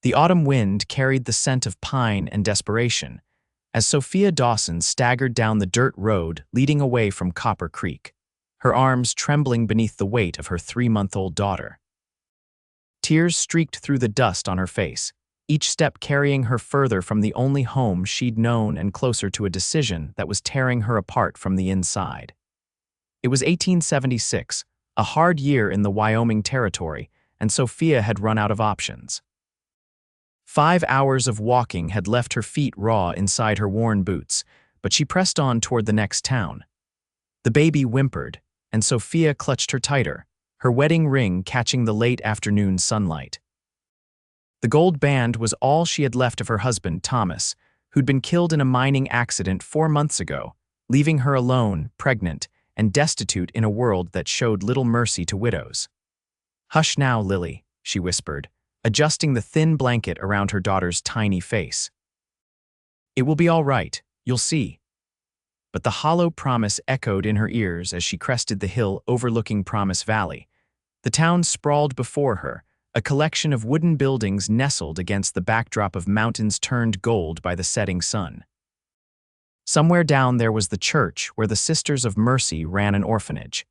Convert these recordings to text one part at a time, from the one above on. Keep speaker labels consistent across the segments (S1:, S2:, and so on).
S1: The autumn wind carried the scent of pine and desperation, as Sophia Dawson staggered down the dirt road leading away from Copper Creek, her arms trembling beneath the weight of her 3-month-old daughter. Tears streaked through the dust on her face, each step carrying her further from the only home she'd known and closer to a decision that was tearing her apart from the inside. It was 1876, a hard year in the Wyoming Territory, and Sophia had run out of options. 5 hours of walking had left her feet raw inside her worn boots, but she pressed on toward the next town. The baby whimpered, and Sophia clutched her tighter, her wedding ring catching the late afternoon sunlight. The gold band was all she had left of her husband, Thomas, who'd been killed in a mining accident 4 months ago, leaving her alone, pregnant, and destitute in a world that showed little mercy to widows. "Hush now, Lily," she whispered, adjusting the thin blanket around her daughter's tiny face. "It will be all right, you'll see." But the hollow promise echoed in her ears as she crested the hill overlooking Promise Valley. The town sprawled before her, a collection of wooden buildings nestled against the backdrop of mountains turned gold by the setting sun. Somewhere down there was the church where the Sisters of Mercy ran an orphanage.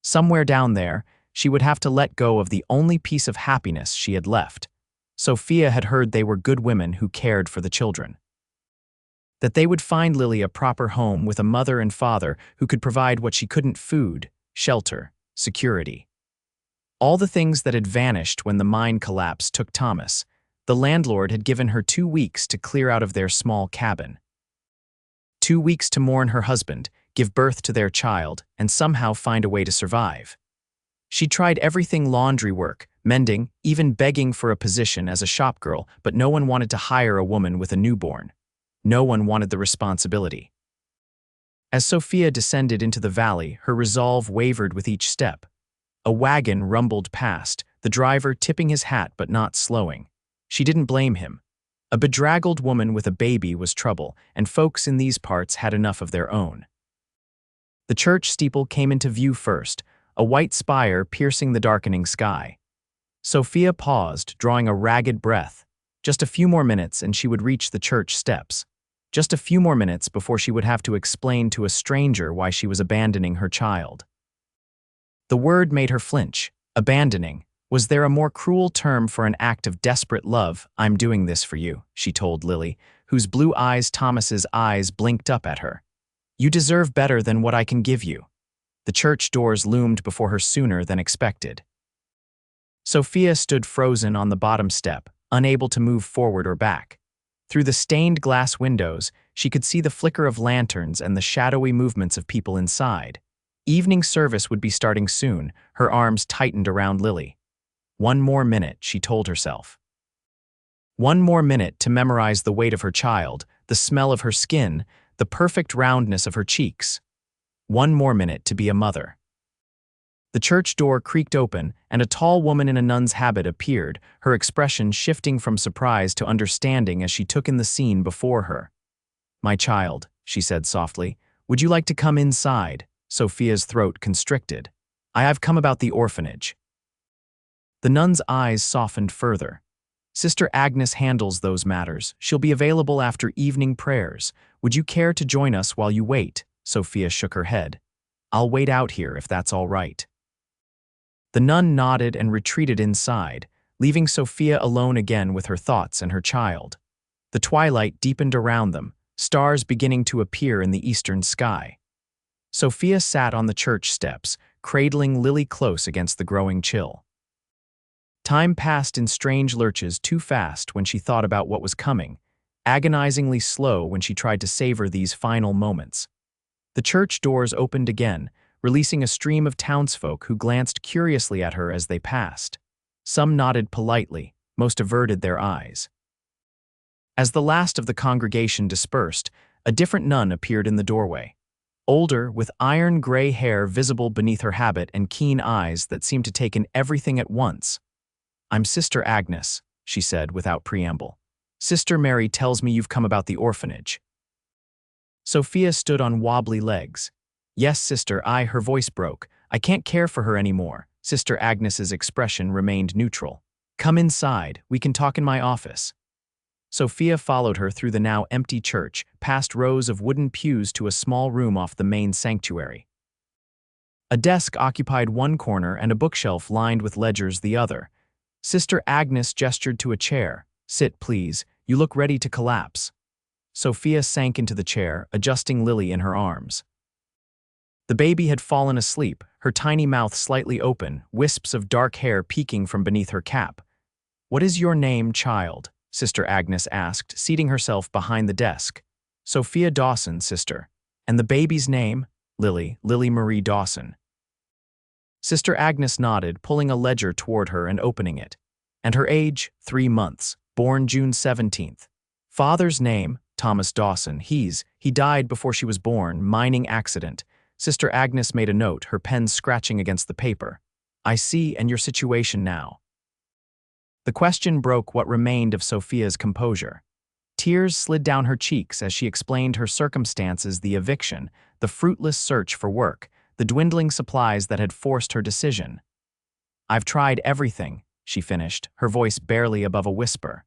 S1: Somewhere down there, she would have to let go of the only piece of happiness she had left. Sophia had heard they were good women who cared for the children. That they would find Lily a proper home with a mother and father who could provide what she couldn't: food, shelter, security. All the things that had vanished when the mine collapse took Thomas. The landlord had given her 2 weeks to clear out of their small cabin. 2 weeks to mourn her husband, give birth to their child, and somehow find a way to survive. She tried everything: laundry work, mending, even begging for a position as a shopgirl, but no one wanted to hire a woman with a newborn. No one wanted the responsibility. As Sophia descended into the valley, her resolve wavered with each step. A wagon rumbled past, the driver tipping his hat but not slowing. She didn't blame him. A bedraggled woman with a baby was trouble, and folks in these parts had enough of their own. The church steeple came into view first, a white spire piercing the darkening sky. Sophia paused, drawing a ragged breath. Just a few more minutes and she would reach the church steps. Just a few more minutes before she would have to explain to a stranger why she was abandoning her child. The word made her flinch. Abandoning. Was there a more cruel term for an act of desperate love? "I'm doing this for you," she told Lily, whose blue eyes Thomas's eyes blinked up at her. "You deserve better than what I can give you." The church doors loomed before her sooner than expected. Sophia stood frozen on the bottom step, unable to move forward or back. Through the stained glass windows, she could see the flicker of lanterns and the shadowy movements of people inside. Evening service would be starting soon. Her arms tightened around Lily. 1 more minute, she told herself. 1 more minute to memorize the weight of her child, the smell of her skin, the perfect roundness of her cheeks. 1 more minute to be a mother. The church door creaked open, and a tall woman in a nun's habit appeared, her expression shifting from surprise to understanding as she took in the scene before her. "My child," she said softly, "would you like to come inside?" Sophia's throat constricted. "I've come about the orphanage." The nun's eyes softened further. "Sister Agnes handles those matters. She'll be available after evening prayers. Would you care to join us while you wait?" Sophia shook her head. "I'll wait out here if that's all right." The nun nodded and retreated inside, leaving Sophia alone again with her thoughts and her child. The twilight deepened around them, stars beginning to appear in the eastern sky. Sophia sat on the church steps, cradling Lily close against the growing chill. Time passed in strange lurches, too fast when she thought about what was coming, agonizingly slow when she tried to savor these final moments. The church doors opened again, releasing a stream of townsfolk who glanced curiously at her as they passed. Some nodded politely, most averted their eyes. As the last of the congregation dispersed, a different nun appeared in the doorway. Older, with iron-gray hair visible beneath her habit and keen eyes that seemed to take in everything at once. "I'm Sister Agnes," she said without preamble. "Sister Mary tells me you've come about the orphanage." Sophia stood on wobbly legs. "Yes, sister, her voice broke. "I can't care for her anymore." Sister Agnes's expression remained neutral. Come inside, we can talk in my office. Sophia followed her through the now empty church, past rows of wooden pews to a small room off the main sanctuary. A desk occupied one corner and a bookshelf lined with ledgers the other. Sister Agnes gestured to a chair. Sit, please, you look ready to collapse. Sophia sank into the chair, adjusting Lily in her arms. The baby had fallen asleep, her tiny mouth slightly open, wisps of dark hair peeking from beneath her cap. What is your name, child? Sister Agnes asked, seating herself behind the desk. Sophia Dawson, sister. And the baby's name? Lily Marie Dawson. Sister Agnes nodded, pulling a ledger toward her and opening it. And her age, 3 months, born June 17th. Father's name, Thomas Dawson. He died before she was born, mining accident. Sister Agnes made a note, her pen scratching against the paper. I see, and your situation now. The question broke what remained of Sophia's composure. Tears slid down her cheeks as she explained her circumstances, the eviction, the fruitless search for work, the dwindling supplies that had forced her decision. I've tried everything, she finished, her voice barely above a whisper.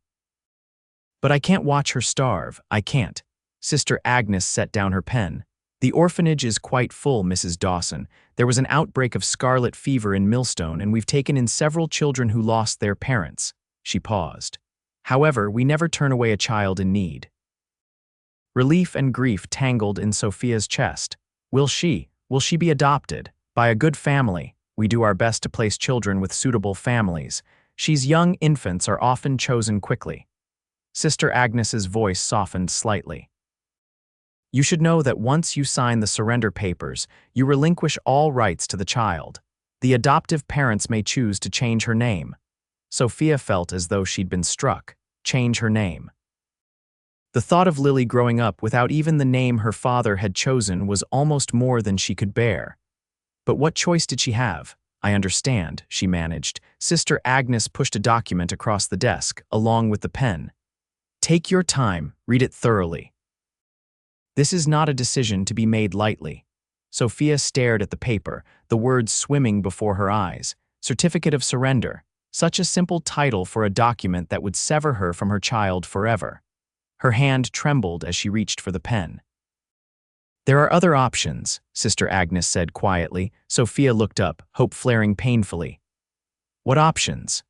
S1: But I can't watch her starve, I can't. Sister Agnes set down her pen. The orphanage is quite full, Mrs. Dawson. There was an outbreak of scarlet fever in Millstone, and we've taken in several children who lost their parents. She paused. However, we never turn away a child in need. Relief and grief tangled in Sophia's chest. Will she be adopted? By a good family. We do our best to place children with suitable families. Young infants are often chosen quickly. Sister Agnes's voice softened slightly. You should know that once you sign the surrender papers, you relinquish all rights to the child. The adoptive parents may choose to change her name. Sophia felt as though she'd been struck. Change her name. The thought of Lily growing up without even the name her father had chosen was almost more than she could bear. But what choice did she have? I understand, she managed. Sister Agnes pushed a document across the desk, along with the pen. Take your time, read it thoroughly. This is not a decision to be made lightly. Sophia stared at the paper, the words swimming before her eyes. Certificate of surrender. Such a simple title for a document that would sever her from her child forever. Her hand trembled as she reached for the pen. There are other options, Sister Agnes said quietly. Sophia looked up, hope flaring painfully. What options?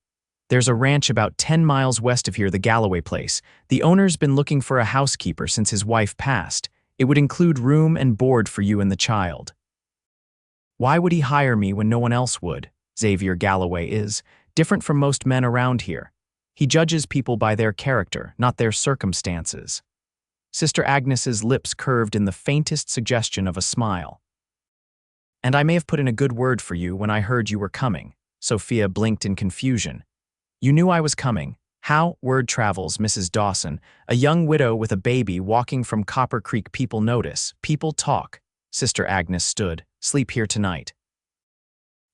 S1: There's a ranch about 10 miles west of here, the Galloway place. The owner's been looking for a housekeeper since his wife passed. It would include room and board for you and the child. Why would he hire me when no one else would? Xavier Galloway is different from most men around here. He judges people by their character, not their circumstances. Sister Agnes's lips curved in the faintest suggestion of a smile. And I may have put in a good word for you when I heard you were coming. Sophia blinked in confusion. You knew I was coming. How? Word travels, Mrs. Dawson. A young widow with a baby walking from Copper Creek. People notice. People talk. Sister Agnes stood. Sleep here tonight.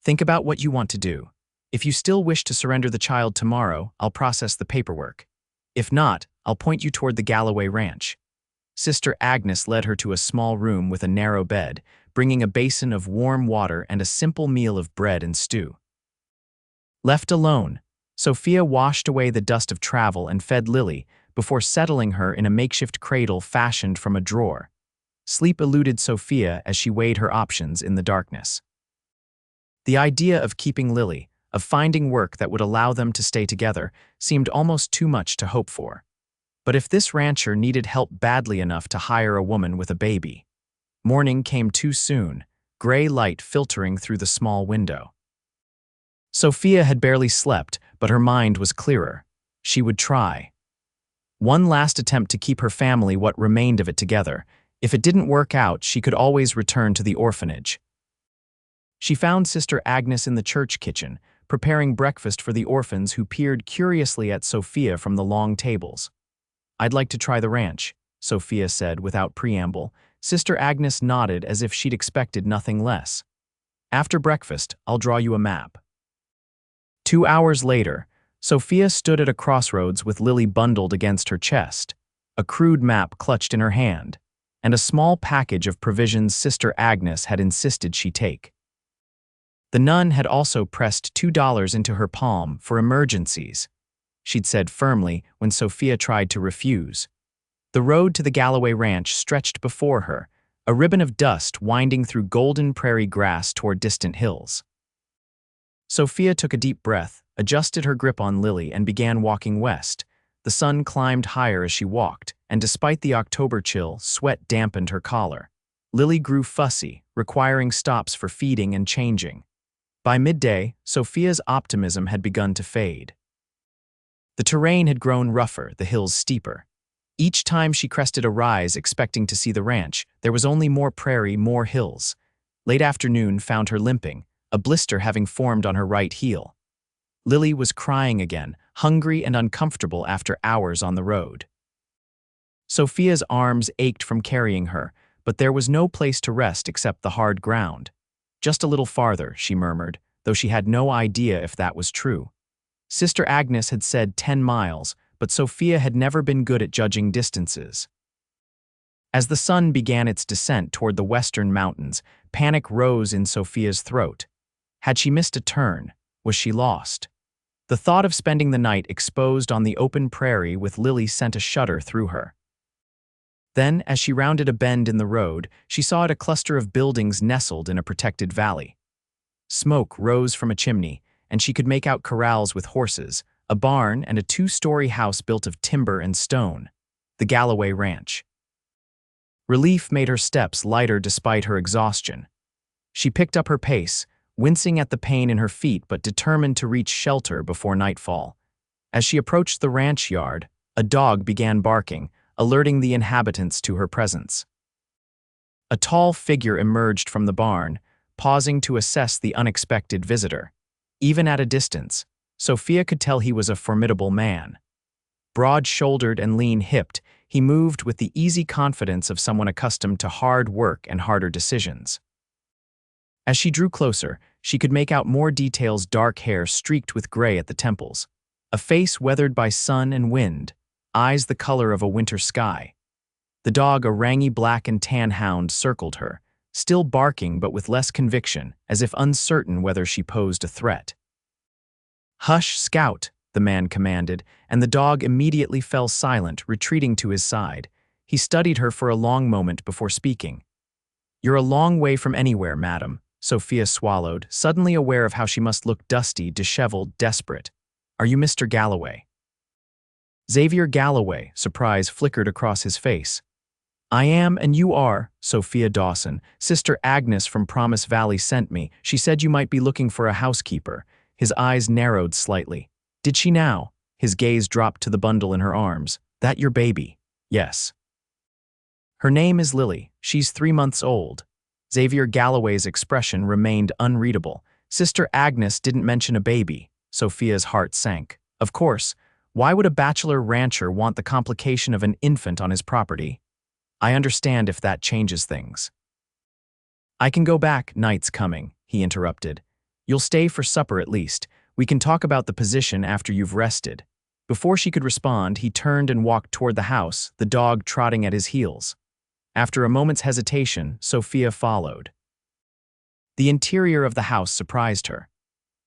S1: Think about what you want to do. If you still wish to surrender the child tomorrow, I'll process the paperwork. If not, I'll point you toward the Galloway Ranch. Sister Agnes led her to a small room with a narrow bed, bringing a basin of warm water and a simple meal of bread and stew. Left alone, Sophia washed away the dust of travel and fed Lily before settling her in a makeshift cradle fashioned from a drawer. Sleep eluded Sophia as she weighed her options in the darkness. The idea of keeping Lily, of finding work that would allow them to stay together, seemed almost too much to hope for. But if this rancher needed help badly enough to hire a woman with a baby. Morning came too soon, gray light filtering through the small window. Sophia had barely slept, but her mind was clearer. She would try. One last attempt to keep her family, what remained of it, together. If it didn't work out, she could always return to the orphanage. She found Sister Agnes in the church kitchen, preparing breakfast for the orphans who peered curiously at Sophia from the long tables. I'd like to try the ranch, Sophia said without preamble. Sister Agnes nodded as if she'd expected nothing less. After breakfast, I'll draw you a map. 2 hours later, Sophia stood at a crossroads with Lily bundled against her chest, a crude map clutched in her hand, and a small package of provisions Sister Agnes had insisted she take. The nun had also pressed $2 into her palm for emergencies, she'd said firmly when Sophia tried to refuse. The road to the Galloway ranch stretched before her, a ribbon of dust winding through golden prairie grass toward distant hills. Sophia took a deep breath, adjusted her grip on Lily, and began walking west. The sun climbed higher as she walked, and despite the October chill, sweat dampened her collar. Lily grew fussy, requiring stops for feeding and changing. By midday, Sophia's optimism had begun to fade. The terrain had grown rougher, the hills steeper. Each time she crested a rise expecting to see the ranch, there was only more prairie, more hills. Late afternoon found her limping, a blister having formed on her right heel. Lily was crying again, hungry and uncomfortable after hours on the road. Sophia's arms ached from carrying her, but there was no place to rest except the hard ground. Just a little farther, she murmured, though she had no idea if that was true. Sister Agnes had said 10 miles, but Sophia had never been good at judging distances. As the sun began its descent toward the western mountains, panic rose in Sophia's throat. Had she missed a turn? Was she lost? The thought of spending the night exposed on the open prairie with Lily sent a shudder through her. Then, as she rounded a bend in the road, she saw a cluster of buildings nestled in a protected valley. Smoke rose from a chimney, and she could make out corrals with horses, a barn, and a 2-story house built of timber and stone. The Galloway Ranch. Relief made her steps lighter despite her exhaustion. She picked up her pace, wincing at the pain in her feet but determined to reach shelter before nightfall. As she approached the ranch yard, a dog began barking, alerting the inhabitants to her presence. A tall figure emerged from the barn, pausing to assess the unexpected visitor. Even at a distance, Sophia could tell he was a formidable man. Broad-shouldered and lean-hipped, he moved with the easy confidence of someone accustomed to hard work and harder decisions. As she drew closer, she could make out more details: dark hair streaked with gray at the temples, a face weathered by sun and wind, eyes the color of a winter sky. The dog, a rangy black and tan hound, circled her, still barking but with less conviction, as if uncertain whether she posed a threat. "Hush, Scout," the man commanded, and the dog immediately fell silent, retreating to his side. He studied her for a long moment before speaking. "You're a long way from anywhere, madam," Sophia swallowed, suddenly aware of how she must look dusty, disheveled, desperate. "Are you Mr. Galloway?" Xavier Galloway, surprise flickered across his face. "I am, and you are, Sophia Dawson. Sister Agnes from Promise Valley sent me. She said you might be looking for a housekeeper." His eyes narrowed slightly. "Did she now?" His gaze dropped to the bundle in her arms. "That your baby?" "Yes." "Her name is Lily. She's 3 months old." Xavier Galloway's expression remained unreadable. Sister Agnes didn't mention a baby. Sophia's heart sank. Of course, why would a bachelor rancher want the complication of an infant on his property? "I understand if that changes things." "I can go back, night's coming," he interrupted. "You'll stay for supper at least. We can talk about the position after you've rested." Before she could respond, he turned and walked toward the house, the dog trotting at his heels. After a moment's hesitation, Sophia followed. The interior of the house surprised her.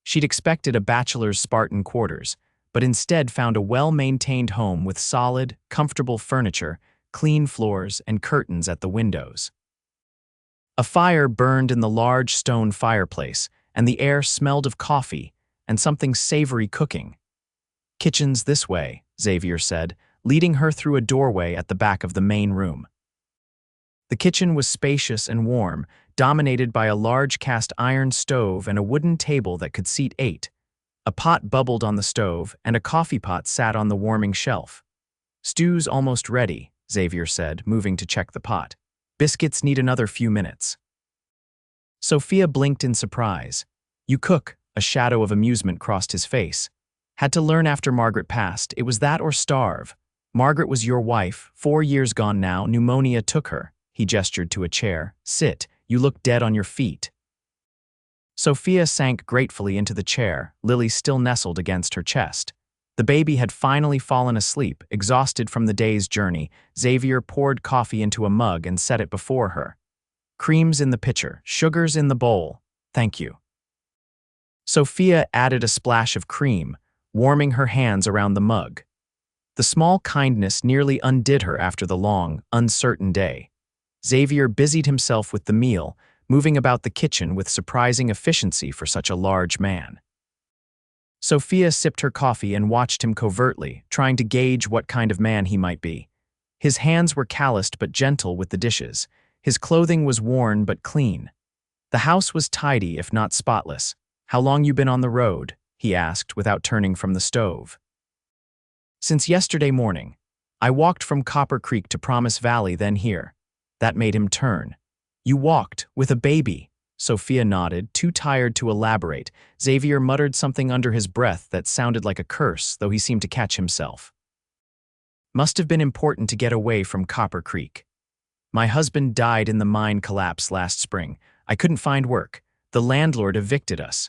S1: She'd expected a bachelor's Spartan quarters, but instead found a well-maintained home with solid, comfortable furniture, clean floors, and curtains at the windows. A fire burned in the large stone fireplace, and the air smelled of coffee and something savory cooking. "Kitchen's this way," Xavier said, leading her through a doorway at the back of the main room. The kitchen was spacious and warm, dominated by a large cast iron stove and a wooden table that could seat 8. A pot bubbled on the stove, and a coffee pot sat on the warming shelf. "Stew's almost ready," Xavier said, moving to check the pot. "Biscuits need another few minutes." Sophia blinked in surprise. "You cook," a shadow of amusement crossed his face. "Had to learn after Margaret passed. It was that or starve. Margaret was your wife, 4 years gone now, pneumonia took her." He gestured to a chair. "Sit, you look dead on your feet." Sophia sank gratefully into the chair, Lily still nestled against her chest. The baby had finally fallen asleep, exhausted from the day's journey. Xavier poured coffee into a mug and set it before her. "Cream's in the pitcher, sugar's in the bowl. Thank you." Sophia added a splash of cream, warming her hands around the mug. The small kindness nearly undid her after the long, uncertain day. Xavier busied himself with the meal, moving about the kitchen with surprising efficiency for such a large man. Sophia sipped her coffee and watched him covertly, trying to gauge what kind of man he might be. His hands were calloused but gentle with the dishes. His clothing was worn but clean. The house was tidy if not spotless. "How long you been on the road?" he asked without turning from the stove. "Since yesterday morning. I walked from Copper Creek to Promise Valley, then here." That made him turn. "You walked, with a baby?" Sophia nodded, too tired to elaborate. Xavier muttered something under his breath that sounded like a curse, though he seemed to catch himself. "Must have been important to get away from Copper Creek. My husband died in the mine collapse last spring. I couldn't find work. The landlord evicted us."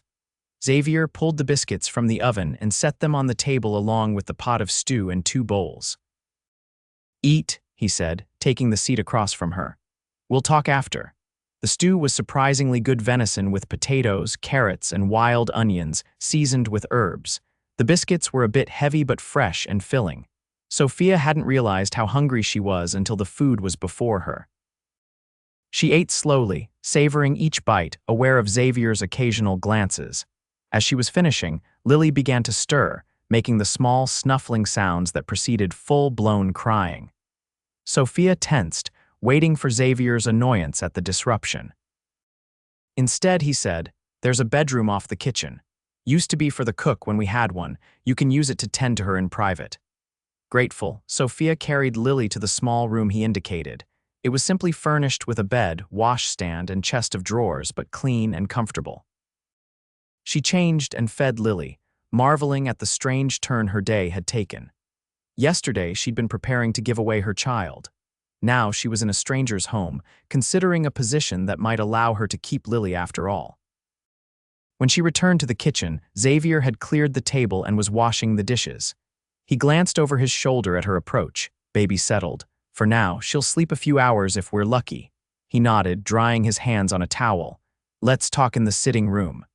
S1: Xavier pulled the biscuits from the oven and set them on the table along with the pot of stew and 2 bowls. "Eat," he said, taking the seat across from her. "We'll talk after." The stew was surprisingly good venison with potatoes, carrots, and wild onions, seasoned with herbs. The biscuits were a bit heavy but fresh and filling. Sophia hadn't realized how hungry she was until the food was before her. She ate slowly, savoring each bite, aware of Xavier's occasional glances. As she was finishing, Lily began to stir, making the small, snuffling sounds that preceded full-blown crying. Sophia tensed, waiting for Xavier's annoyance at the disruption. Instead, he said, "There's a bedroom off the kitchen. Used to be for the cook when we had one. You can use it to tend to her in private." Grateful, Sophia carried Lily to the small room he indicated. It was simply furnished with a bed, washstand, and chest of drawers, but clean and comfortable. She changed and fed Lily, marveling at the strange turn her day had taken. Yesterday, she'd been preparing to give away her child. Now she was in a stranger's home, considering a position that might allow her to keep Lily after all. When she returned to the kitchen, Xavier had cleared the table and was washing the dishes. He glanced over his shoulder at her approach. "Baby settled. For now, she'll sleep a few hours if we're lucky." He nodded, drying his hands on a towel. "Let's talk in the sitting room."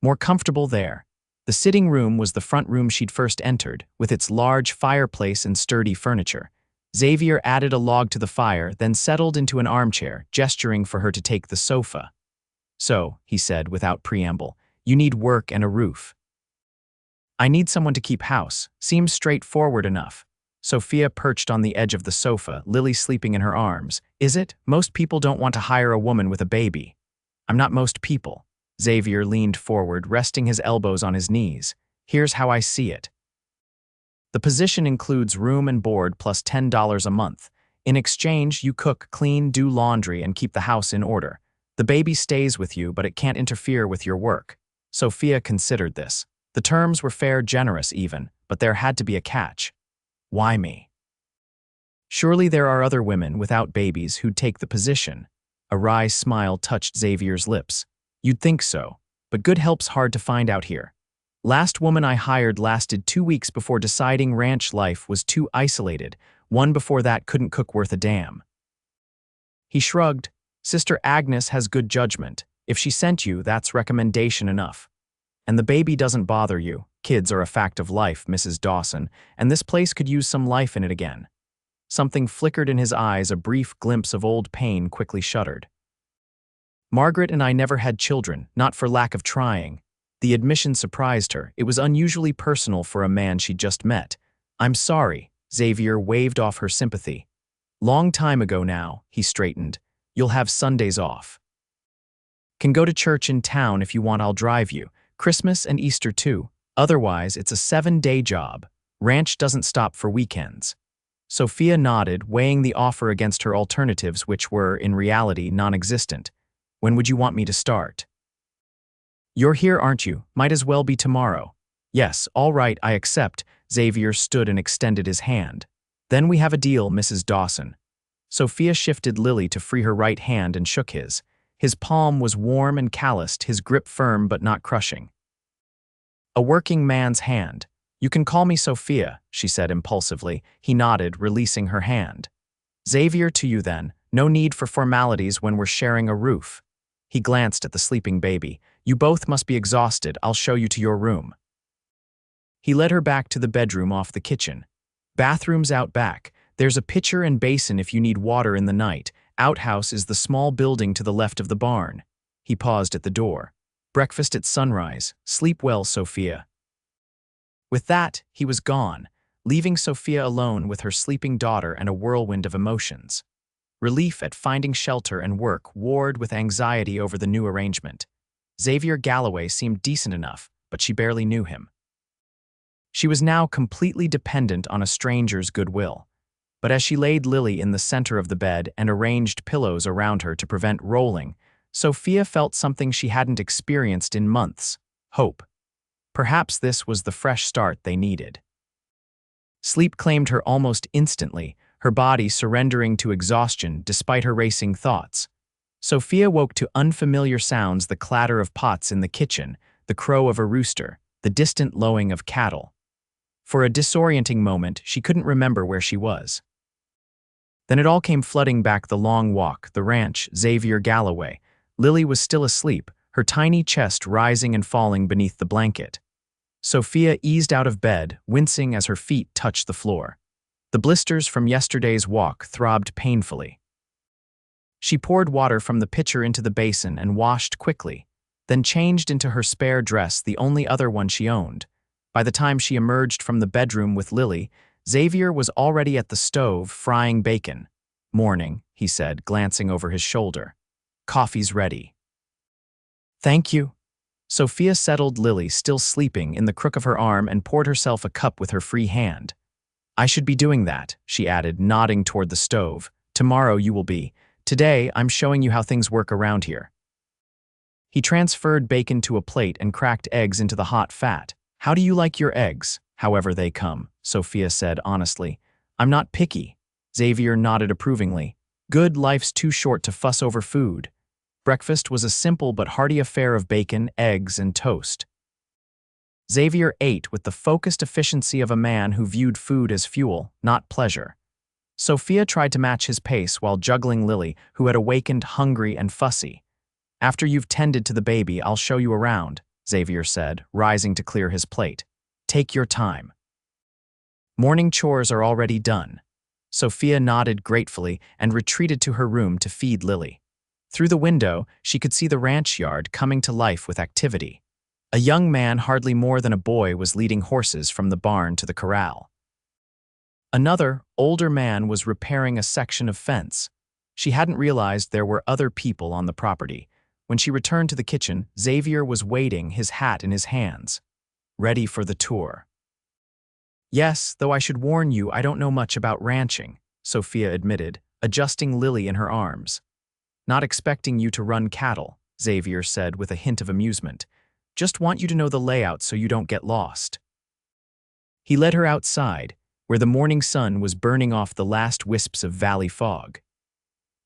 S1: More comfortable there. The sitting room was the front room she'd first entered, with its large fireplace and sturdy furniture. Xavier added a log to the fire, then settled into an armchair, gesturing for her to take the sofa. "So," he said without preamble, "you need work and a roof." "I need someone to keep house. Seems straightforward enough." Sophia perched on the edge of the sofa, Lily sleeping in her arms. "Is it? Most people don't want to hire a woman with a baby." "I'm not most people." Xavier leaned forward, resting his elbows on his knees. "Here's how I see it. The position includes room and board plus $10 a month. In exchange, you cook, clean, do laundry, and keep the house in order. The baby stays with you, but it can't interfere with your work." Sophia considered this. The terms were fair, generous even, but there had to be a catch. "Why me? Surely there are other women without babies who'd take the position." A wry smile touched Xavier's lips. "You'd think so, but good help's hard to find out here. Last woman I hired lasted 2 weeks before deciding ranch life was too isolated. One before that couldn't cook worth a damn." He shrugged. "Sister Agnes has good judgment. If she sent you, that's recommendation enough. And the baby doesn't bother you. Kids are a fact of life, Mrs. Dawson, and this place could use some life in it again." Something flickered in his eyes, a brief glimpse of old pain quickly shuddered. "Margaret and I never had children, not for lack of trying." The admission surprised her. It was unusually personal for a man she'd just met. "I'm sorry." Xavier waved off her sympathy. "Long time ago now," he straightened. "You'll have Sundays off. Can go to church in town if you want, I'll drive you. Christmas and Easter too. Otherwise, it's a 7-day job. Ranch doesn't stop for weekends." Sophia nodded, weighing the offer against her alternatives, which were, in reality, non-existent. "When would you want me to start?" "You're here, aren't you? Might as well be tomorrow." "Yes, all right, I accept." Xavier stood and extended his hand. "Then we have a deal, Mrs. Dawson." Sophia shifted Lily to free her right hand and shook his. His palm was warm and calloused, his grip firm but not crushing. "A working man's hand. You can call me Sophia," she said impulsively. He nodded, releasing her hand. "Xavier to you then. No need for formalities when we're sharing a roof." He glanced at the sleeping baby. You both must be exhausted. I'll show you to your room. He led her back to the bedroom off the kitchen. Bathroom's out back. There's a pitcher and basin if you need water in the night. Outhouse is the small building to the left of the barn. He paused at the door. Breakfast at sunrise. Sleep well, Sophia. With that, he was gone, leaving Sophia alone with her sleeping daughter and a whirlwind of emotions. Relief at finding shelter and work warred with anxiety over the new arrangement. Xavier Galloway seemed decent enough, but she barely knew him. She was now completely dependent on a stranger's goodwill. But as she laid Lily in the center of the bed and arranged pillows around her to prevent rolling, Sophia felt something she hadn't experienced in months: hope. Perhaps this was the fresh start they needed. Sleep claimed her almost instantly, her body surrendering to exhaustion despite her racing thoughts. Sophia woke to unfamiliar sounds: the clatter of pots in the kitchen, the crow of a rooster, the distant lowing of cattle. For a disorienting moment, she couldn't remember where she was. Then it all came flooding back: the long walk, the ranch, Xavier Galloway. Lily was still asleep, her tiny chest rising and falling beneath the blanket. Sophia eased out of bed, wincing as her feet touched the floor. The blisters from yesterday's walk throbbed painfully. She poured water from the pitcher into the basin and washed quickly, then changed into her spare dress, the only other one she owned. By the time she emerged from the bedroom with Lily, Xavier was already at the stove frying bacon. "Morning," he said, glancing over his shoulder. "Coffee's ready." "Thank you." Sophia settled Lily, still sleeping, in the crook of her arm and poured herself a cup with her free hand. "I should be doing that," she added, nodding toward the stove. "Tomorrow you will be. Today I'm showing you how things work around here." He transferred bacon to a plate and cracked eggs into the hot fat. "How do you like your eggs, however they come?" Sophia said honestly. "I'm not picky." Xavier nodded approvingly. "Good, life's too short to fuss over food." Breakfast was a simple but hearty affair of bacon, eggs, and toast. Xavier ate with the focused efficiency of a man who viewed food as fuel, not pleasure. Sophia tried to match his pace while juggling Lily, who had awakened hungry and fussy. "After you've tended to the baby, I'll show you around," Xavier said, rising to clear his plate. "Take your time." "Morning chores are already done." Sophia nodded gratefully and retreated to her room to feed Lily. Through the window, she could see the ranch yard coming to life with activity. A young man, hardly more than a boy, was leading horses from the barn to the corral. Another, older man was repairing a section of fence. She hadn't realized there were other people on the property. When she returned to the kitchen, Xavier was waiting, his hat in his hands, ready for the tour. "Yes, though I should warn you, I don't know much about ranching," Sophia admitted, adjusting Lily in her arms. "Not expecting you to run cattle," Xavier said with a hint of amusement. "Just want you to know the layout so you don't get lost." He led her outside, where the morning sun was burning off the last wisps of valley fog.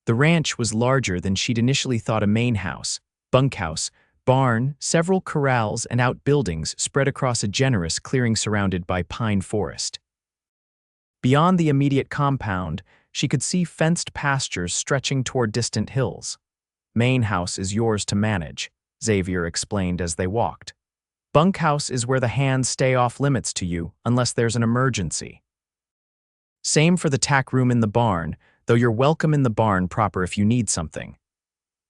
S1: The ranch was larger than she'd initially thought: a main house, bunkhouse, barn, several corrals, and outbuildings spread across a generous clearing surrounded by pine forest. Beyond the immediate compound, she could see fenced pastures stretching toward distant hills. "Main house is yours to manage," Xavier explained as they walked. "Bunkhouse is where the hands stay off limits to you unless there's an emergency. Same for the tack room in the barn, though you're welcome in the barn proper if you need something."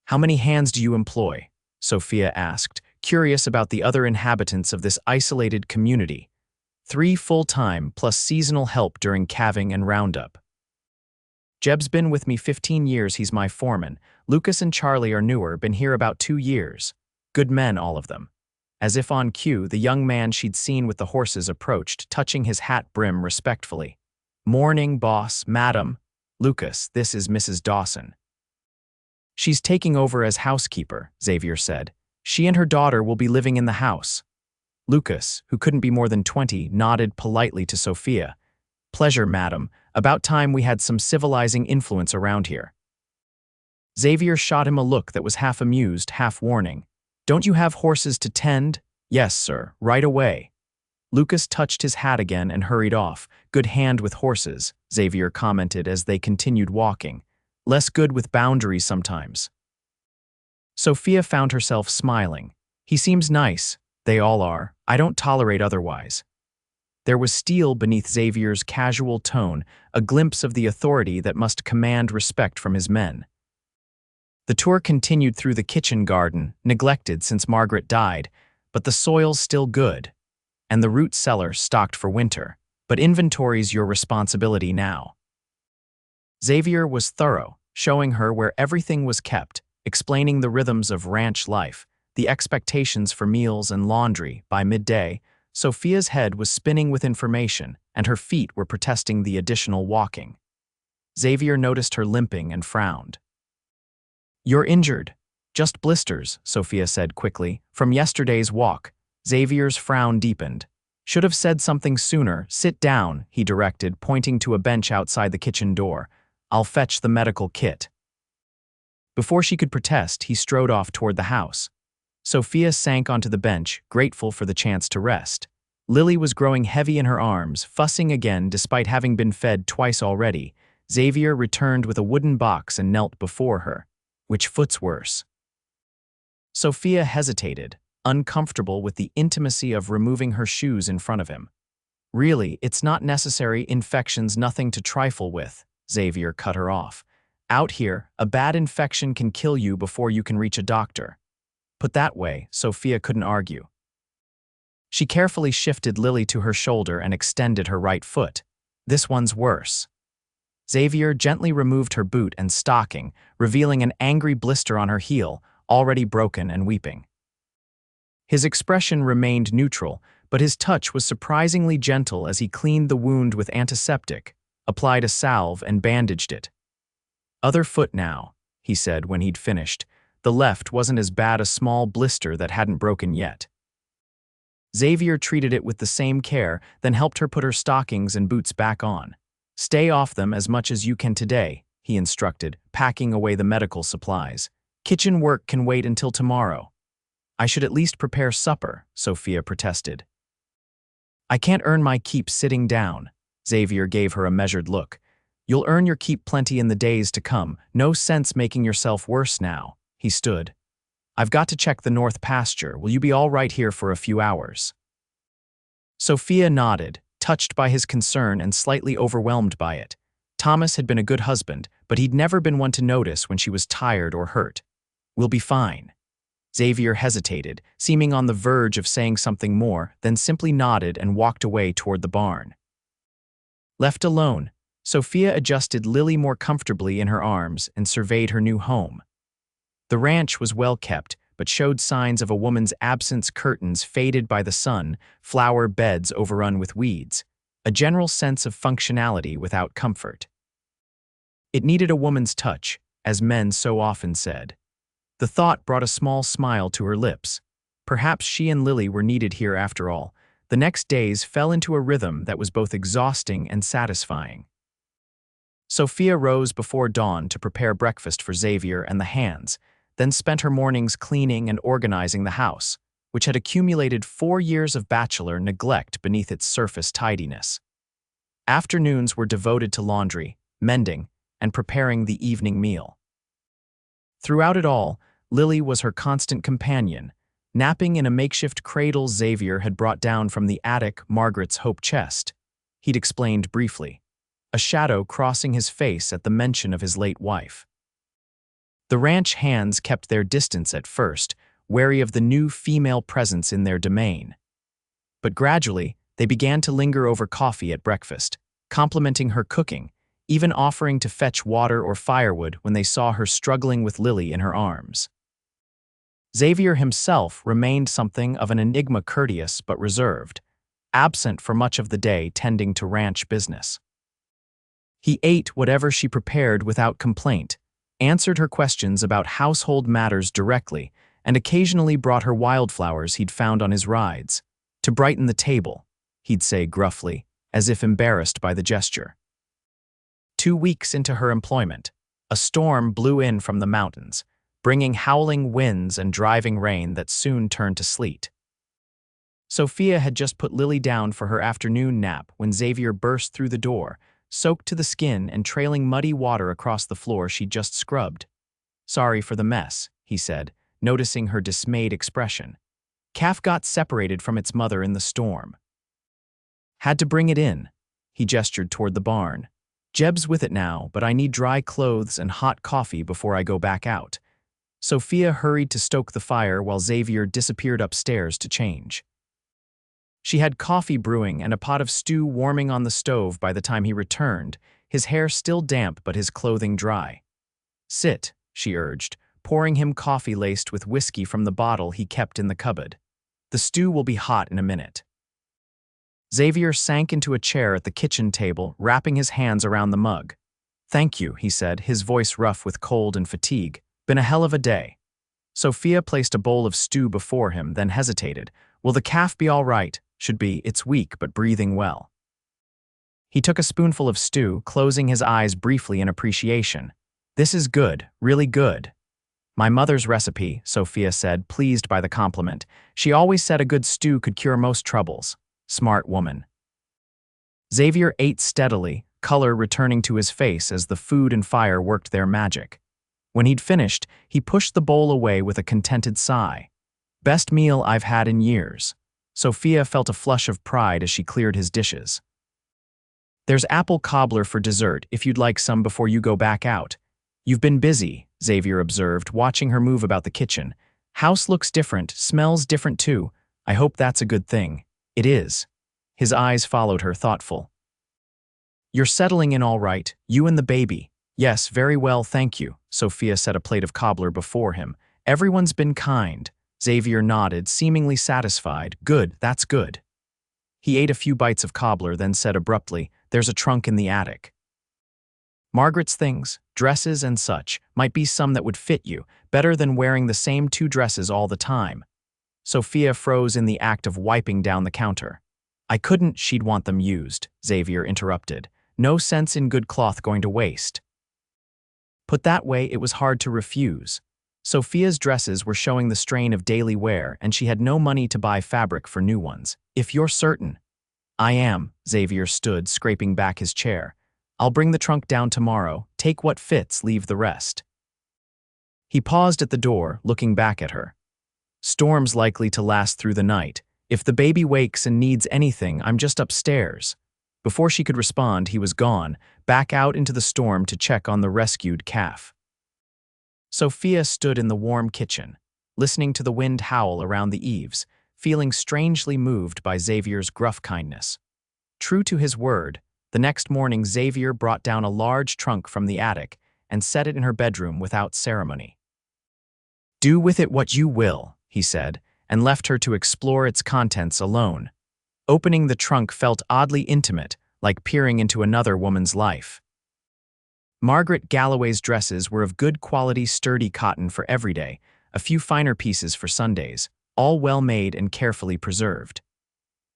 S1: "How many hands do you employ?" Sophia asked, curious about the other inhabitants of this isolated community. "3 full-time, plus seasonal help during calving and roundup. Jeb's been with me 15 years, he's my foreman. Lucas and Charlie are newer, been here about 2 years. Good men, all of them." As if on cue, the young man she'd seen with the horses approached, touching his hat brim respectfully. "Morning, boss, madam. Lucas, this is Mrs. Dawson." "She's taking over as housekeeper," Xavier said. "She and her daughter will be living in the house." Lucas, who couldn't be more than 20, nodded politely to Sophia. "Pleasure, madam. About time we had some civilizing influence around here." Xavier shot him a look that was half amused, half warning. "Don't you have horses to tend?" "Yes, sir, right away." Lucas touched his hat again and hurried off. "Good hand with horses," Xavier commented as they continued walking. "Less good with boundaries sometimes." Sophia found herself smiling. He seems nice. They all are. I don't tolerate otherwise. There was steel beneath Xavier's casual tone, a glimpse of the authority that must command respect from his men. The tour continued through the kitchen garden, neglected since Margaret died, but the soil's still good, and the root cellar stocked for winter, but inventory's your responsibility now. Xavier was thorough, showing her where everything was kept, explaining the rhythms of ranch life, the expectations for meals and laundry. By midday, Sophia's head was spinning with information, and her feet were protesting the additional walking. Xavier noticed her limping and frowned. "You're injured." "Just blisters," Sophia said quickly. "From yesterday's walk." Xavier's frown deepened. "Should have said something sooner. Sit down," he directed, pointing to a bench outside the kitchen door. "I'll fetch the medical kit." Before she could protest, he strode off toward the house. Sophia sank onto the bench, grateful for the chance to rest. Lily was growing heavy in her arms, fussing again despite having been fed twice already. Xavier returned with a wooden box and knelt before her. "Which foot's worse?" Sophia hesitated, uncomfortable with the intimacy of removing her shoes in front of him. "Really, it's not necessary. Infection's nothing to trifle with," Xavier cut her off. "Out here, a bad infection can kill you before you can reach a doctor." Put that way, Sophia couldn't argue. She carefully shifted Lily to her shoulder and extended her right foot. "This one's worse." Xavier gently removed her boot and stocking, revealing an angry blister on her heel, already broken and weeping. His expression remained neutral, but his touch was surprisingly gentle as he cleaned the wound with antiseptic, applied a salve, and bandaged it. "Other foot now," he said when he'd finished. The left wasn't as bad, a small blister that hadn't broken yet. Xavier treated it with the same care, then helped her put her stockings and boots back on. "Stay off them as much as you can today," he instructed, packing away the medical supplies. "Kitchen work can wait until tomorrow." "I should at least prepare supper," Sophia protested. "I can't earn my keep sitting down." Xavier gave her a measured look. "You'll earn your keep plenty in the days to come. No sense making yourself worse now." He stood. "I've got to check the north pasture. Will you be all right here for a few hours?" Sophia nodded, touched by his concern and slightly overwhelmed by it. Thomas had been a good husband, but he'd never been one to notice when she was tired or hurt. "We'll be fine." Xavier hesitated, seeming on the verge of saying something more, then simply nodded and walked away toward the barn. Left alone, Sophia adjusted Lily more comfortably in her arms and surveyed her new home. The ranch was well kept, but showed signs of a woman's absence: curtains faded by the sun, flower beds overrun with weeds, a general sense of functionality without comfort. It needed a woman's touch, as men so often said. The thought brought a small smile to her lips. Perhaps she and Lily were needed here after all. The next days fell into a rhythm that was both exhausting and satisfying. Sophia rose before dawn to prepare breakfast for Xavier and the hands, then spent her mornings cleaning and organizing the house, which had accumulated 4 years of bachelor neglect beneath its surface tidiness. Afternoons were devoted to laundry, mending, and preparing the evening meal. Throughout it all, Lily was her constant companion, napping in a makeshift cradle Xavier had brought down from the attic, Margaret's hope chest. He'd explained briefly, a shadow crossing his face at the mention of his late wife. The ranch hands kept their distance at first, wary of the new female presence in their domain. But gradually, they began to linger over coffee at breakfast, complimenting her cooking, even offering to fetch water or firewood when they saw her struggling with Lily in her arms. Xavier himself remained something of an enigma, courteous but reserved, absent for much of the day tending to ranch business. He ate whatever she prepared without complaint, answered her questions about household matters directly, and occasionally brought her wildflowers he'd found on his rides. "To brighten the table," he'd say gruffly, as if embarrassed by the gesture. 2 weeks into her employment, a storm blew in from the mountains, bringing howling winds and driving rain that soon turned to sleet. Sophia had just put Lily down for her afternoon nap when Xavier burst through the door, soaked to the skin and trailing muddy water across the floor she'd just scrubbed. "Sorry for the mess," he said, noticing her dismayed expression. Calf got separated from its mother in the storm. Had to bring it in. He gestured toward the barn. Jeb's with it now, but I need dry clothes and hot coffee before I go back out. Sophia hurried to stoke the fire while Xavier disappeared upstairs to change. She had coffee brewing and a pot of stew warming on the stove by the time he returned, his hair still damp but his clothing dry. "Sit," she urged, pouring him coffee laced with whiskey from the bottle he kept in the cupboard. "The stew will be hot in a minute." Xavier sank into a chair at the kitchen table, wrapping his hands around the mug. "Thank you," he said, his voice rough with cold and fatigue. "Been a hell of a day." Sophia placed a bowl of stew before him, then hesitated. "Will the calf be all right?" "Should be. It's weak, but breathing well." He took a spoonful of stew, closing his eyes briefly in appreciation. "This is good, really good." "My mother's recipe," Sophia said, pleased by the compliment. "She always said a good stew could cure most troubles." Smart woman. Xavier ate steadily, color returning to his face as the food and fire worked their magic. When he'd finished, he pushed the bowl away with a contented sigh. "Best meal I've had in years." Sophia felt a flush of pride as she cleared his dishes. "There's apple cobbler for dessert if you'd like some before you go back out." "You've been busy," Xavier observed, watching her move about the kitchen. "House looks different, smells different too. I hope that's a good thing." "It is." His eyes followed her, thoughtful. "You're settling in all right, you and the baby." "Yes, very well, thank you." Sophia set a plate of cobbler before him. "Everyone's been kind." Xavier nodded, seemingly satisfied. "Good, that's good." He ate a few bites of cobbler, then said abruptly, "There's a trunk in the attic. Margaret's things, dresses and such, might be some that would fit you, better than wearing the same 2 dresses all the time." Sophia froze in the act of wiping down the counter. "I couldn't, she'd want them used," Xavier interrupted. "No sense in good cloth going to waste." Put that way, it was hard to refuse. Sophia's dresses were showing the strain of daily wear, and she had no money to buy fabric for new ones. "If you're certain." "I am." Xavier stood, scraping back his chair. "I'll bring the trunk down tomorrow. Take what fits, leave the rest." He paused at the door, looking back at her. "Storm's likely to last through the night. If the baby wakes and needs anything, I'm just upstairs." Before she could respond, he was gone, back out into the storm to check on the rescued calf. Sophia stood in the warm kitchen, listening to the wind howl around the eaves, feeling strangely moved by Xavier's gruff kindness. True to his word, the next morning Xavier brought down a large trunk from the attic and set it in her bedroom without ceremony. "Do with it what you will," he said, and left her to explore its contents alone. Opening the trunk felt oddly intimate, like peering into another woman's life. Margaret Galloway's dresses were of good quality, sturdy cotton for every day, a few finer pieces for Sundays, all well made and carefully preserved.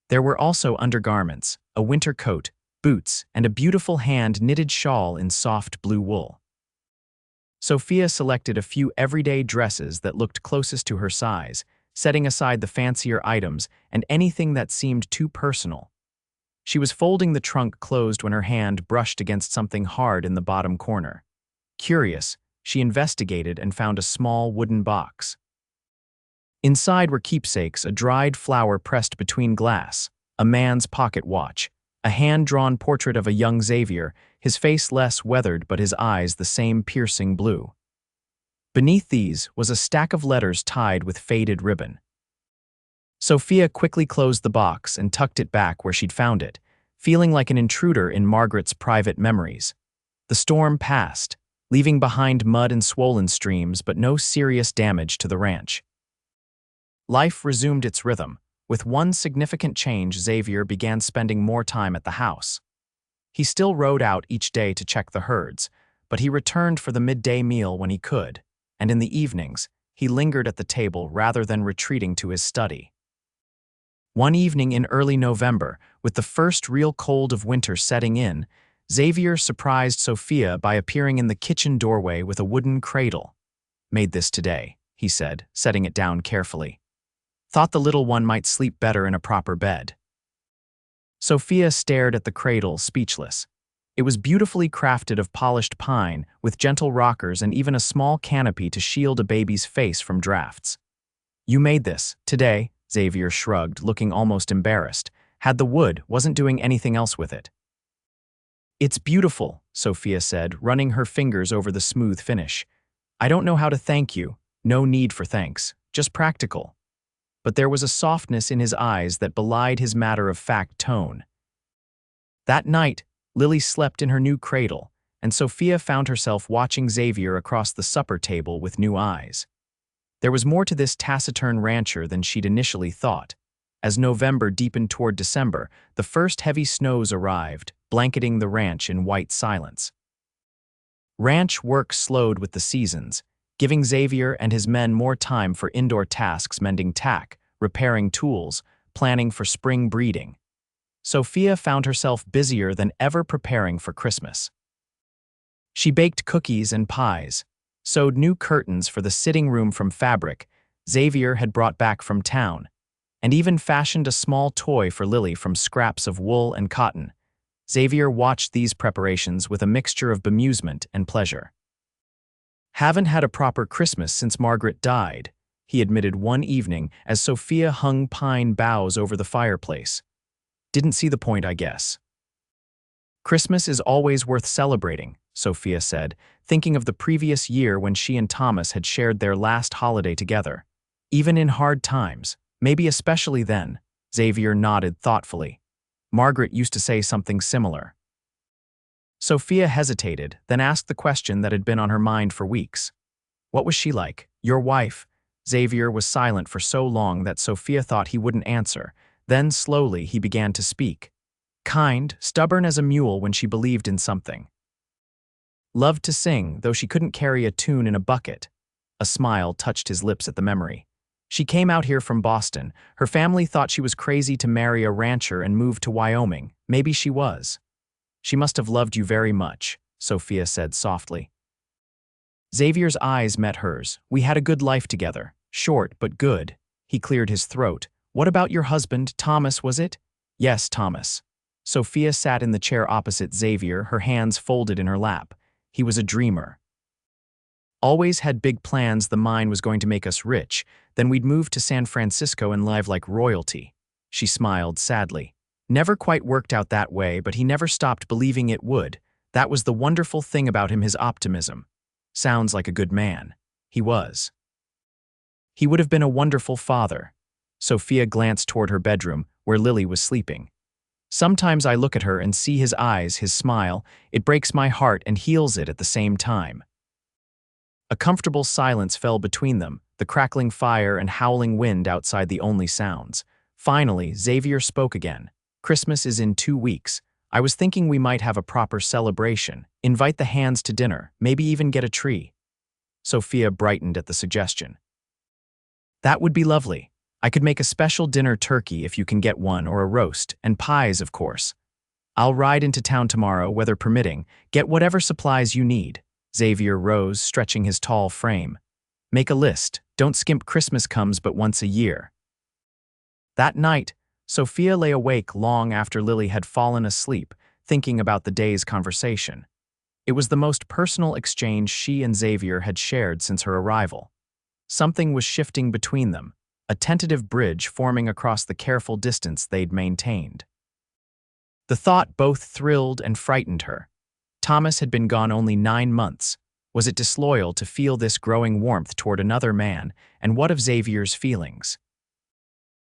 S1: There were also undergarments, a winter coat, boots, and a beautiful hand-knitted shawl in soft blue wool. Sophia selected a few everyday dresses that looked closest to her size, setting aside the fancier items and anything that seemed too personal. She was folding the trunk closed when her hand brushed against something hard in the bottom corner. Curious, she investigated and found a small wooden box. Inside were keepsakes, a dried flower pressed between glass, a man's pocket watch, a hand-drawn portrait of a young Xavier, his face less weathered but his eyes the same piercing blue. Beneath these was a stack of letters tied with faded ribbon. Sophia quickly closed the box and tucked it back where she'd found it, feeling like an intruder in Margaret's private memories. The storm passed, leaving behind mud and swollen streams but no serious damage to the ranch. Life resumed its rhythm. With one significant change, Xavier began spending more time at the house. He still rode out each day to check the herds, but he returned for the midday meal when he could, and in the evenings, he lingered at the table rather than retreating to his study. One evening in early November, with the first real cold of winter setting in, Xavier surprised Sophia by appearing in the kitchen doorway with a wooden cradle. "Made this today," he said, setting it down carefully. "Thought the little one might sleep better in a proper bed." Sophia stared at the cradle, speechless. It was beautifully crafted of polished pine, with gentle rockers and even a small canopy to shield a baby's face from drafts. "You made this, today," Xavier shrugged, looking almost embarrassed. "Had the wood, wasn't doing anything else with it." "It's beautiful," Sophia said, running her fingers over the smooth finish. "I don't know how to thank you. No need for thanks, just practical." But there was a softness in his eyes that belied his matter-of-fact tone. That night, Lily slept in her new cradle, and Sophia found herself watching Xavier across the supper table with new eyes. There was more to this taciturn rancher than she'd initially thought. As November deepened toward December, the first heavy snows arrived, blanketing the ranch in white silence. Ranch work slowed with the seasons, giving Xavier and his men more time for indoor tasks, mending tack, repairing tools, planning for spring breeding. Sophia found herself busier than ever preparing for Christmas. She baked cookies and pies, sewed new curtains for the sitting room from fabric Xavier had brought back from town, and even fashioned a small toy for Lily from scraps of wool and cotton. Xavier watched these preparations with a mixture of bemusement and pleasure. "Haven't had a proper Christmas since Margaret died," he admitted one evening as Sophia hung pine boughs over the fireplace. "Didn't see the point, I guess." "Christmas is always worth celebrating," Sophia said, thinking of the previous year when she and Thomas had shared their last holiday together. "Even in hard times, maybe especially then," Xavier nodded thoughtfully. "Margaret used to say something similar." Sophia hesitated, then asked the question that had been on her mind for weeks. "What was she like? Your wife?" Xavier was silent for so long that Sophia thought he wouldn't answer. Then, slowly, he began to speak. "Kind, stubborn as a mule when she believed in something. Loved to sing, though she couldn't carry a tune in a bucket." A smile touched his lips at the memory. "She came out here from Boston. Her family thought she was crazy to marry a rancher and move to Wyoming. Maybe she was." "She must have loved you very much," Sophia said softly. Xavier's eyes met hers. "We had a good life together. Short, but good." He cleared his throat. "What about your husband, Thomas, was it?" "Yes, Thomas." Sophia sat in the chair opposite Xavier, her hands folded in her lap. "He was a dreamer. Always had big plans. The mine was going to make us rich. Then we'd move to San Francisco and live like royalty." She smiled sadly. "Never quite worked out that way, but he never stopped believing it would. That was the wonderful thing about him, his optimism." "Sounds like a good man." "He was. He would have been a wonderful father." Sophia glanced toward her bedroom, where Lily was sleeping. "Sometimes I look at her and see his eyes, his smile. It breaks my heart and heals it at the same time." A comfortable silence fell between them, the crackling fire and howling wind outside the only sounds. Finally, Xavier spoke again. "Christmas is in 2 weeks. I was thinking we might have a proper celebration, invite the hands to dinner, maybe even get a tree." Sophia brightened at the suggestion. "That would be lovely. I could make a special dinner turkey if you can get one, or a roast, and pies, of course. I'll ride into town tomorrow, weather permitting. Get whatever supplies you need." Xavier rose, stretching his tall frame. "Make a list. Don't skimp. Christmas comes but once a year." That night, Sophia lay awake long after Lily had fallen asleep, thinking about the day's conversation. It was the most personal exchange she and Xavier had shared since her arrival. Something was shifting between them, a tentative bridge forming across the careful distance they'd maintained. The thought both thrilled and frightened her. Thomas had been gone only 9 months. Was it disloyal to feel this growing warmth toward another man, and what of Xavier's feelings?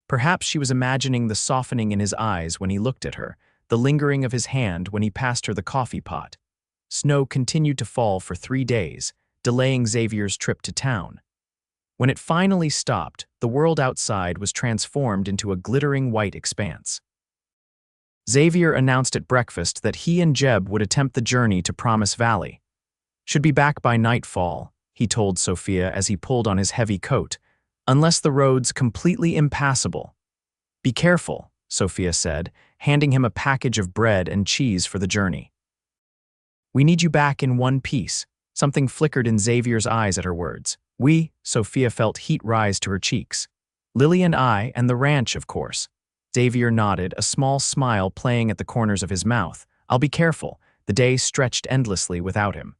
S1: Perhaps she was imagining the softening in his eyes when he looked at her, the lingering of his hand when he passed her the coffee pot. Snow continued to fall for 3 days, delaying Xavier's trip to town. When it finally stopped, the world outside was transformed into a glittering white expanse. Xavier announced at breakfast that he and Jeb would attempt the journey to Promise Valley. "Should be back by nightfall," he told Sophia as he pulled on his heavy coat, "unless the road's completely impassable." "Be careful," Sophia said, handing him a package of bread and cheese for the journey. "We need you back in one piece." Something flickered in Xavier's eyes at her words. "We," Sophia felt heat rise to her cheeks. "Lily and I, and the ranch, of course." Xavier nodded, a small smile playing at the corners of his mouth. "I'll be careful. The day stretched endlessly without him.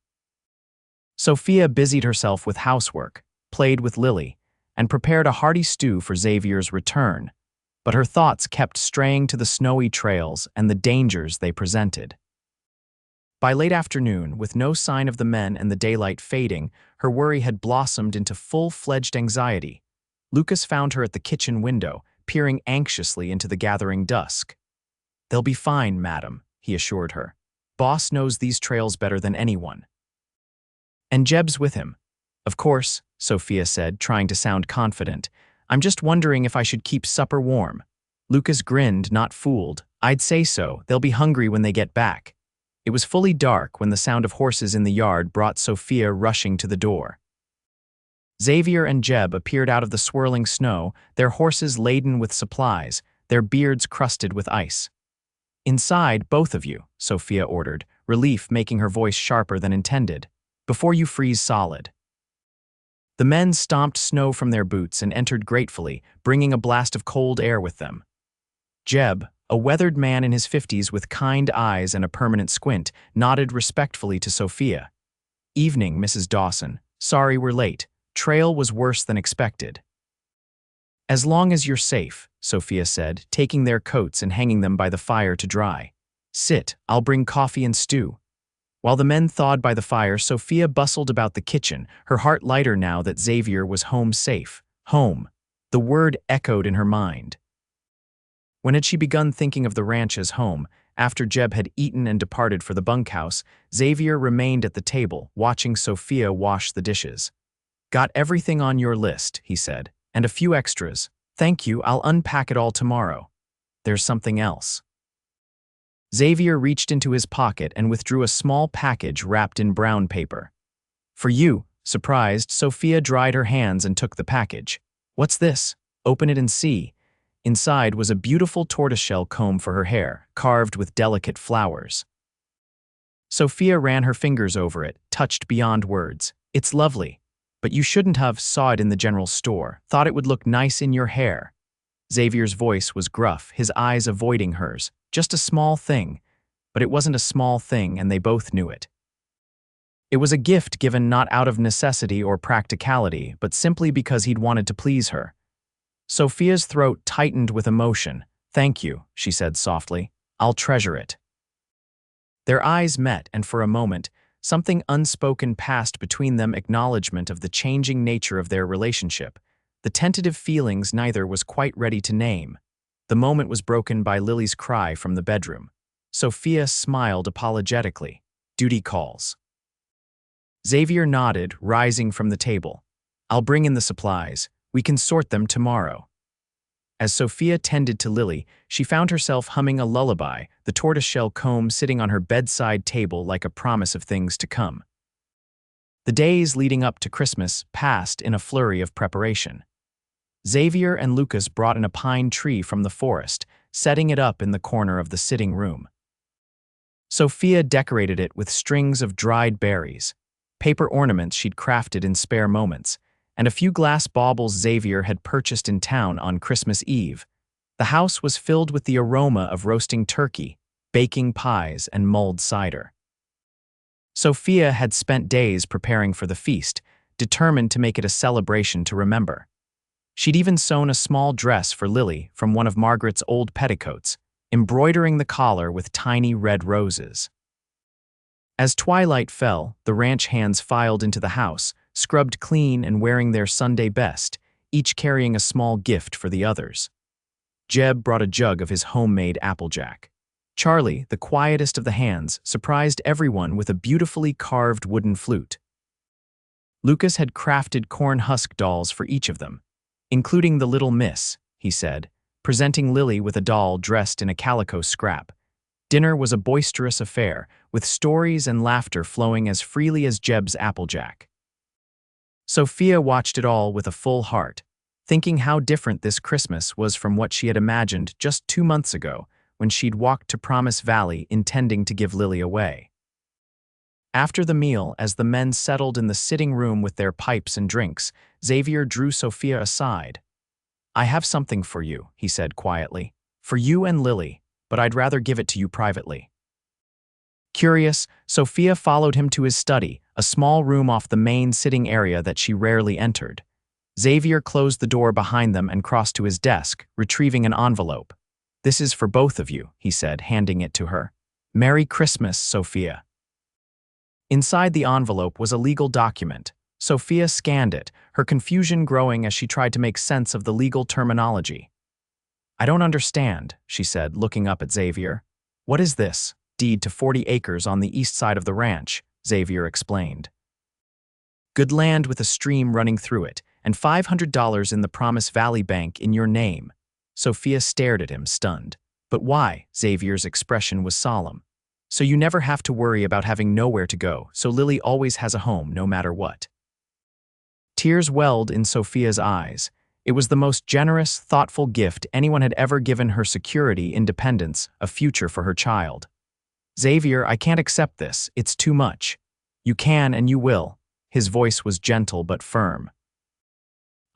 S1: Sophia busied herself with housework, played with Lily, and prepared a hearty stew for Xavier's return, but her thoughts kept straying to the snowy trails and the dangers they presented. By late afternoon, with no sign of the men and the daylight fading, her worry had blossomed into full-fledged anxiety. Lucas found her at the kitchen window, peering anxiously into the gathering dusk. "They'll be fine, madam," he assured her. "Boss knows these trails better than anyone." "And Jeb's with him." "Of course," Sophia said, trying to sound confident. "I'm just wondering if I should keep supper warm." Lucas grinned, not fooled. "I'd say so. They'll be hungry when they get back." It was fully dark when the sound of horses in the yard brought Sophia rushing to the door. Xavier and Jeb appeared out of the swirling snow, their horses laden with supplies, their beards crusted with ice. "Inside, both of you," Sophia ordered, relief making her voice sharper than intended, "before you freeze solid." The men stomped snow from their boots and entered gratefully, bringing a blast of cold air with them. Jeb, a weathered man in his 50s with kind eyes and a permanent squint, nodded respectfully to Sophia. "Evening, Mrs. Dawson. Sorry we're late. Trail was worse than expected." "As long as you're safe," Sophia said, taking their coats and hanging them by the fire to dry. "Sit, I'll bring coffee and stew." While the men thawed by the fire, Sophia bustled about the kitchen, her heart lighter now that Xavier was home safe. Home. The word echoed in her mind. When had she begun thinking of the ranch as home? After Jeb had eaten and departed for the bunkhouse, Xavier remained at the table, watching Sophia wash the dishes. "Got everything on your list," he said, "and a few extras. Thank you, I'll unpack it all tomorrow. There's something else." Xavier reached into his pocket and withdrew a small package wrapped in brown paper. "For you." Surprised, Sophia dried her hands and took the package. "What's this?" "Open it and see." Inside was a beautiful tortoiseshell comb for her hair, carved with delicate flowers. Sophia ran her fingers over it, touched beyond words. "It's lovely. But you shouldn't have saw it in the general store. Thought it would look nice in your hair." Xavier's voice was gruff, his eyes avoiding hers. "Just a small thing." But it wasn't a small thing, and they both knew it. It was a gift given not out of necessity or practicality, but simply because he'd wanted to please her. Sophia's throat tightened with emotion. "Thank you," she said softly. "I'll treasure it." Their eyes met, and for a moment, something unspoken passed between them, acknowledgement of the changing nature of their relationship, the tentative feelings neither was quite ready to name. The moment was broken by Lily's cry from the bedroom. Sophia smiled apologetically. "Duty calls." Xavier nodded, rising from the table. "I'll bring in the supplies. We can sort them tomorrow." As Sophia tended to Lily, she found herself humming a lullaby, the tortoiseshell comb sitting on her bedside table like a promise of things to come. The days leading up to Christmas passed in a flurry of preparation. Xavier and Lucas brought in a pine tree from the forest, setting it up in the corner of the sitting room. Sophia decorated it with strings of dried berries, paper ornaments she'd crafted in spare moments, and a few glass baubles Xavier had purchased in town on Christmas Eve. The house was filled with the aroma of roasting turkey, baking pies, and mulled cider. Sophia had spent days preparing for the feast, determined to make it a celebration to remember. She'd even sewn a small dress for Lily from one of Margaret's old petticoats, embroidering the collar with tiny red roses. As twilight fell, the ranch hands filed into the house, scrubbed clean and wearing their Sunday best, each carrying a small gift for the others. Jeb brought a jug of his homemade applejack. Charlie, the quietest of the hands, surprised everyone with a beautifully carved wooden flute. Lucas had crafted corn husk dolls for each of them, including the little miss, he said, presenting Lily with a doll dressed in a calico scrap. Dinner was a boisterous affair, with stories and laughter flowing as freely as Jeb's applejack. Sophia watched it all with a full heart, thinking how different this Christmas was from what she had imagined just 2 months ago when she'd walked to Promise Valley intending to give Lily away. After the meal, as the men settled in the sitting room with their pipes and drinks, Xavier drew Sophia aside. "I have something for you," he said quietly. "For you and Lily, but I'd rather give it to you privately." Curious, Sophia followed him to his study, a small room off the main sitting area that she rarely entered. Xavier closed the door behind them and crossed to his desk, retrieving an envelope. "This is for both of you," he said, handing it to her. "Merry Christmas, Sophia." Inside the envelope was a legal document. Sophia scanned it, her confusion growing as she tried to make sense of the legal terminology. "I don't understand," she said, looking up at Xavier. "What is this? Deed to 40 acres on the east side of the ranch," Xavier explained. "Good land with a stream running through it, and $500 in the Promise Valley Bank in your name." Sophia stared at him, stunned. "But why?" Xavier's expression was solemn. "So you never have to worry about having nowhere to go, so Lily always has a home no matter what." Tears welled in Sophia's eyes. It was the most generous, thoughtful gift anyone had ever given her: security, independence, a future for her child. "Xavier, I can't accept this. It's too much." "You can and you will." His voice was gentle but firm.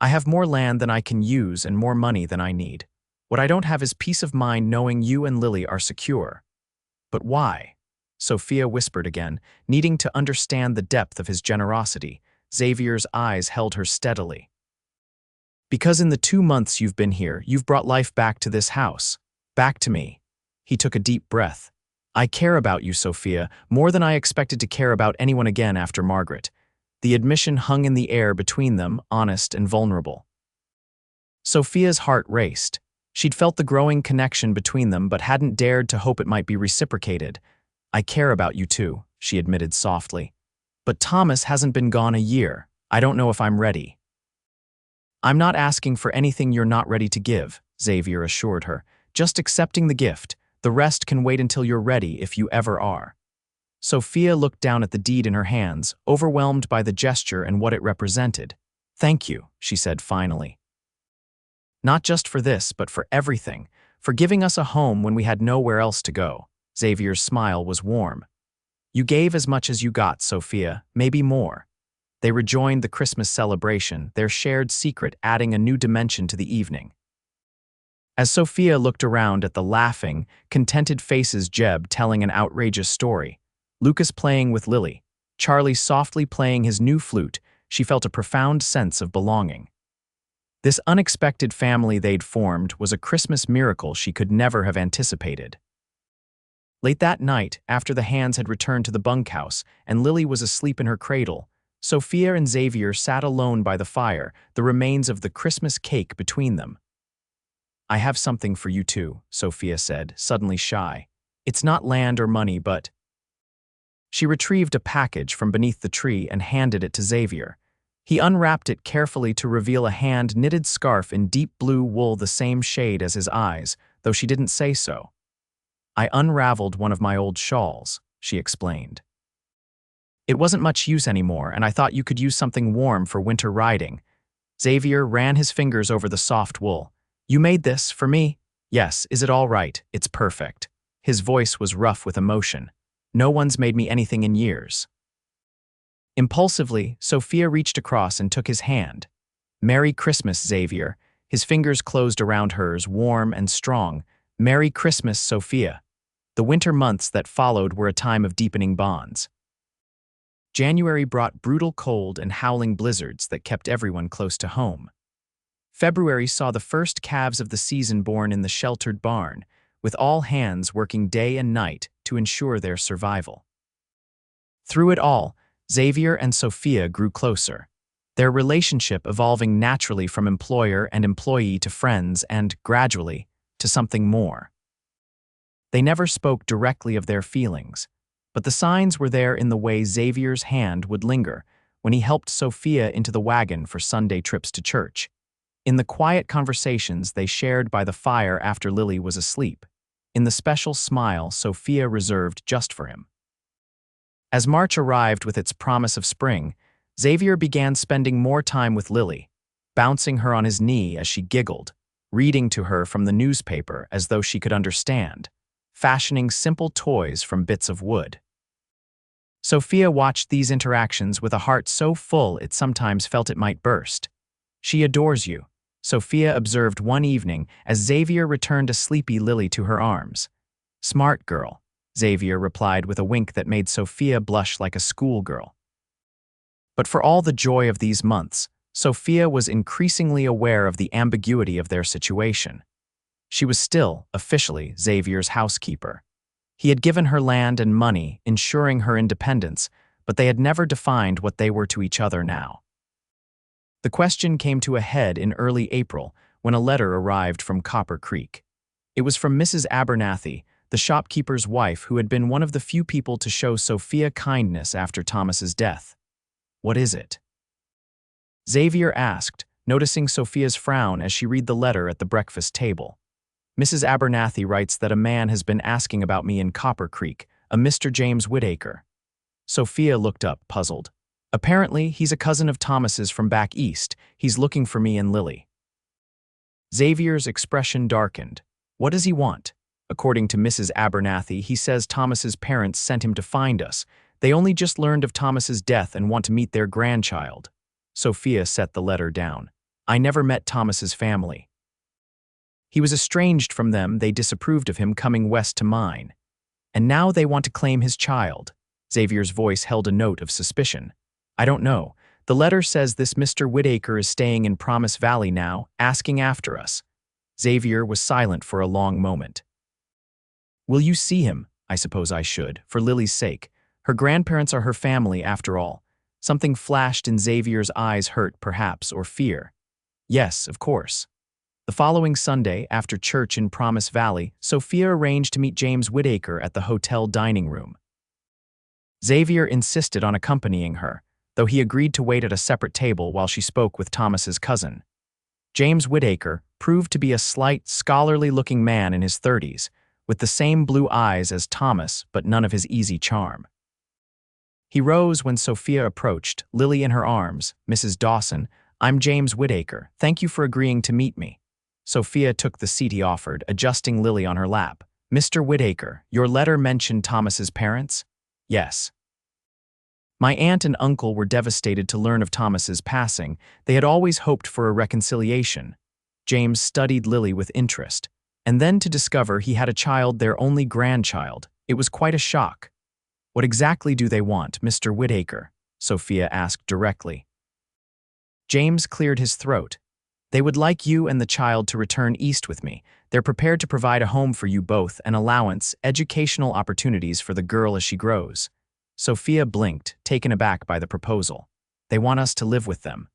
S1: "I have more land than I can use and more money than I need. What I don't have is peace of mind knowing you and Lily are secure." "But why?" Sophia whispered again, needing to understand the depth of his generosity. Xavier's eyes held her steadily. "Because in the 2 months you've been here, you've brought life back to this house. Back to me." He took a deep breath. "I care about you, Sophia, more than I expected to care about anyone again after Margaret." The admission hung in the air between them, honest and vulnerable. Sophia's heart raced. She'd felt the growing connection between them but hadn't dared to hope it might be reciprocated. "I care about you too," she admitted softly. "But Thomas hasn't been gone a year. I don't know if I'm ready." "I'm not asking for anything you're not ready to give," Xavier assured her. "Just accepting the gift. The rest can wait until you're ready, if you ever are." Sophia looked down at the deed in her hands, overwhelmed by the gesture and what it represented. "Thank you," she said finally. "Not just for this, but for everything. For giving us a home when we had nowhere else to go." Xavier's smile was warm. "You gave as much as you got, Sophia, maybe more." They rejoined the Christmas celebration, their shared secret adding a new dimension to the evening. As Sophia looked around at the laughing, contented faces, Jeb telling an outrageous story, Lucas playing with Lily, Charlie softly playing his new flute, she felt a profound sense of belonging. This unexpected family they'd formed was a Christmas miracle she could never have anticipated. Late that night, after the hands had returned to the bunkhouse and Lily was asleep in her cradle, Sophia and Xavier sat alone by the fire, the remains of the Christmas cake between them. "I have something for you too," Sophia said, suddenly shy. "It's not land or money, but—" She retrieved a package from beneath the tree and handed it to Xavier. He unwrapped it carefully to reveal a hand-knitted scarf in deep blue wool, the same shade as his eyes, though she didn't say so. "I unraveled one of my old shawls," she explained. "It wasn't much use anymore, and I thought you could use something warm for winter riding." Xavier ran his fingers over the soft wool. "You made this for me?" "Yes, is it all right? It's perfect." His voice was rough with emotion. "No one's made me anything in years." Impulsively, Sophia reached across and took his hand. "Merry Christmas, Xavier." His fingers closed around hers, warm and strong. "Merry Christmas, Sophia." The winter months that followed were a time of deepening bonds. January brought brutal cold and howling blizzards that kept everyone close to home. February saw the first calves of the season born in the sheltered barn, with all hands working day and night to ensure their survival. Through it all, Xavier and Sophia grew closer, their relationship evolving naturally from employer and employee to friends and, gradually, to something more. They never spoke directly of their feelings, but the signs were there in the way Xavier's hand would linger when he helped Sophia into the wagon for Sunday trips to church, in the quiet conversations they shared by the fire after Lily was asleep, in the special smile Sophia reserved just for him. As March arrived with its promise of spring, Xavier began spending more time with Lily, bouncing her on his knee as she giggled, reading to her from the newspaper as though she could understand, fashioning simple toys from bits of wood. Sophia watched these interactions with a heart so full it sometimes felt it might burst. "She adores you," Sophia observed one evening as Xavier returned a sleepy Lily to her arms. "Smart girl." Xavier replied with a wink that made Sophia blush like a schoolgirl. But for all the joy of these months, Sophia was increasingly aware of the ambiguity of their situation. She was still, officially, Xavier's housekeeper. He had given her land and money, ensuring her independence, but they had never defined what they were to each other now. The question came to a head in early April when a letter arrived from Copper Creek. It was from Mrs. Abernathy, the shopkeeper's wife who had been one of the few people to show Sophia kindness after Thomas's death. "What is it?" Xavier asked, noticing Sophia's frown as she read the letter at the breakfast table. "Mrs. Abernathy writes that a man has been asking about me in Copper Creek, a Mr. James Whittaker." Sophia looked up, puzzled. "Apparently, he's a cousin of Thomas's from back east. He's looking for me and Lily." Xavier's expression darkened. "What does he want?" "According to Mrs. Abernathy, he says Thomas's parents sent him to find us. They only just learned of Thomas's death and want to meet their grandchild." Sophia set the letter down. "I never met Thomas's family. He was estranged from them. They disapproved of him coming west to mine. And now they want to claim his child." Xavier's voice held a note of suspicion. "I don't know. The letter says this Mr. Whittaker is staying in Promise Valley now, asking after us." Xavier was silent for a long moment. "Will you see him?" "I suppose I should, for Lily's sake. Her grandparents are her family, after all." Something flashed in Xavier's eyes, hurt, perhaps, or fear. "Yes, of course." The following Sunday, after church in Promise Valley, Sophia arranged to meet James Whittaker at the hotel dining room. Xavier insisted on accompanying her, though he agreed to wait at a separate table while she spoke with Thomas's cousin. James Whittaker proved to be a slight, scholarly-looking man in his 30s, with the same blue eyes as Thomas, but none of his easy charm. He rose when Sophia approached, Lily in her arms. "Mrs. Dawson, I'm James Whittaker. Thank you for agreeing to meet me." Sophia took the seat he offered, adjusting Lily on her lap. "Mr. Whittaker, your letter mentioned Thomas's parents?" "Yes." "My aunt and uncle were devastated to learn of Thomas's passing. They had always hoped for a reconciliation." James studied Lily with interest. "And then to discover he had a child, their only grandchild. It was quite a shock." "What exactly do they want, Mr. Whittaker?" Sophia asked directly. James cleared his throat. "They would like you and the child to return east with me. They're prepared to provide a home for you both, an allowance, educational opportunities for the girl as she grows." Sophia blinked, taken aback by the proposal. "They want us to live with them."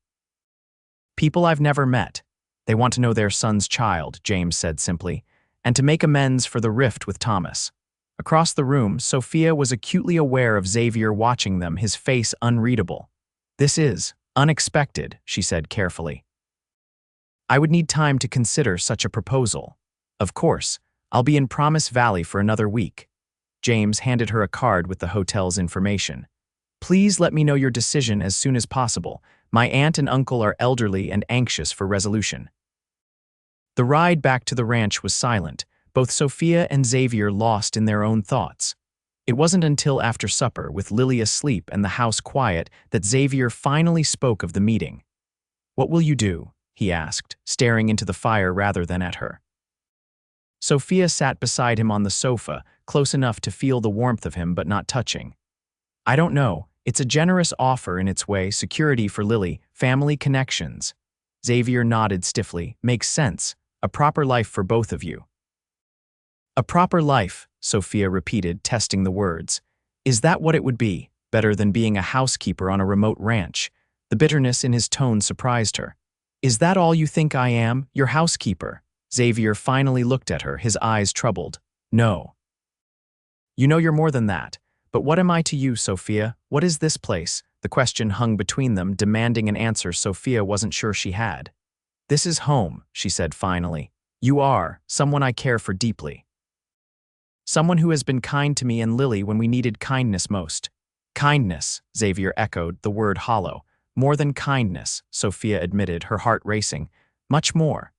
S1: "People I've never met. They want to know their son's child," James said simply, "and to make amends for the rift with Thomas." Across the room, Sophia was acutely aware of Xavier watching them, his face unreadable. "This is unexpected," she said carefully. "I would need time to consider such a proposal. Of course, I'll be in Promise Valley for another week." James handed her a card with the hotel's information. "Please let me know your decision as soon as possible. My aunt and uncle are elderly and anxious for resolution." The ride back to the ranch was silent, both Sophia and Xavier lost in their own thoughts. It wasn't until after supper, with Lily asleep and the house quiet, that Xavier finally spoke of the meeting. "What will you do?" he asked, staring into the fire rather than at her. Sophia sat beside him on the sofa, close enough to feel the warmth of him but not touching. "I don't know. It's a generous offer in its way, security for Lily, family connections." Xavier nodded stiffly. "Makes sense. A proper life for both of you." "A proper life," Sophia repeated, testing the words. "Is that what it would be? Better than being a housekeeper on a remote ranch?" The bitterness in his tone surprised her. "Is that all you think I am, your housekeeper?" Xavier finally looked at her, his eyes troubled. "No. You know you're more than that. But what am I to you, Sophia? What is this place?" The question hung between them, demanding an answer Sophia wasn't sure she had. "This is home," she said finally. "You are someone I care for deeply. Someone who has been kind to me and Lily when we needed kindness most." "Kindness," Xavier echoed, the word hollow. "More than kindness," Sophia admitted, her heart racing. "Much more."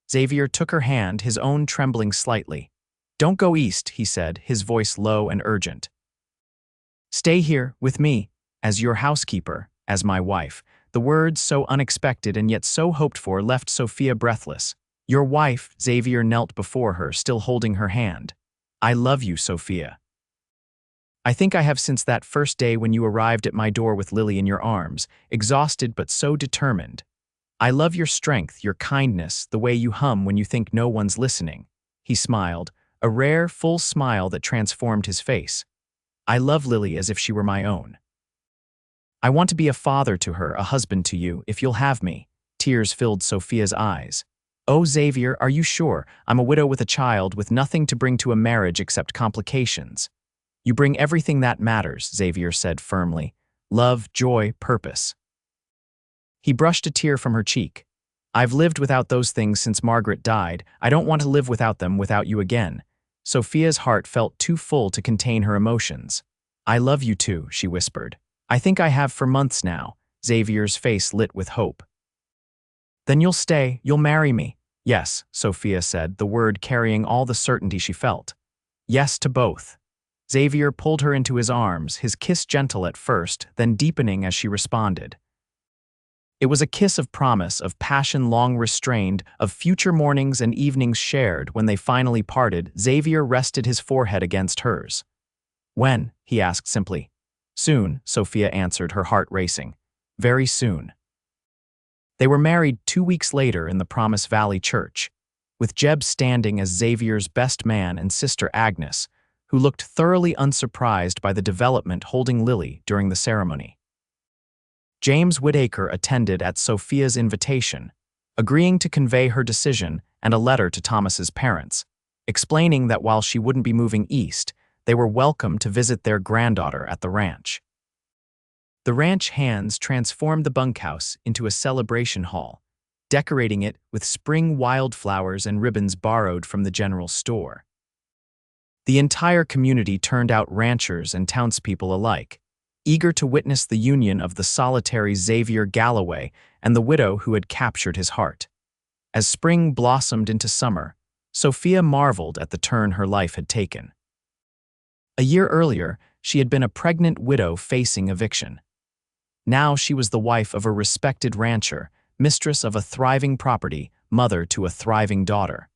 S1: Xavier took her hand, his own trembling slightly. "Don't go east," he said, his voice low and urgent. "Stay here, with me, as your housekeeper, as my wife." The words, so unexpected and yet so hoped for, left Sophia breathless. "Your wife," Xavier knelt before her, still holding her hand. "I love you, Sophia." I think I have since that first day when you arrived at my door with Lily in your arms, exhausted but so determined. I love your strength, your kindness, the way you hum when you think no one's listening." He smiled, a rare, full smile that transformed his face. "I love Lily as if she were my own. I want to be a father to her, a husband to you, if you'll have me." Tears filled Sophia's eyes. "Oh, Xavier, are you sure? I'm a widow with a child, with nothing to bring to a marriage except complications." "You bring everything that matters," Xavier said firmly. "Love, joy, purpose." He brushed a tear from her cheek. "I've lived without those things since Margaret died. I don't want to live without them without you again." Sophia's heart felt too full to contain her emotions. "I love you too," she whispered. "I think I have for months now." Xavier's face lit with hope. "Then you'll stay, you'll marry me." "Yes," Sophia said, the word carrying all the certainty she felt. "Yes to both." Xavier pulled her into his arms, his kiss gentle at first, then deepening as she responded. It was a kiss of promise, of passion long restrained, of future mornings and evenings shared. When they finally parted, Xavier rested his forehead against hers. "When?" he asked simply. "Soon," Sophia answered, her heart racing. "Very soon." They were married 2 weeks later in the Promise Valley Church, with Jeb standing as Xavier's best man and sister Agnes, who looked thoroughly unsurprised by the development, holding Lily during the ceremony. James Whittaker attended at Sophia's invitation, agreeing to convey her decision and a letter to Thomas's parents, explaining that while she wouldn't be moving east, they were welcome to visit their granddaughter at the ranch. The ranch hands transformed the bunkhouse into a celebration hall, decorating it with spring wildflowers and ribbons borrowed from the general store. The entire community turned out, ranchers and townspeople alike, eager to witness the union of the solitary Xavier Galloway and the widow who had captured his heart. As spring blossomed into summer, Sophia marveled at the turn her life had taken. A year earlier, she had been a pregnant widow facing eviction. Now she was the wife of a respected rancher, mistress of a thriving property, mother to a thriving daughter.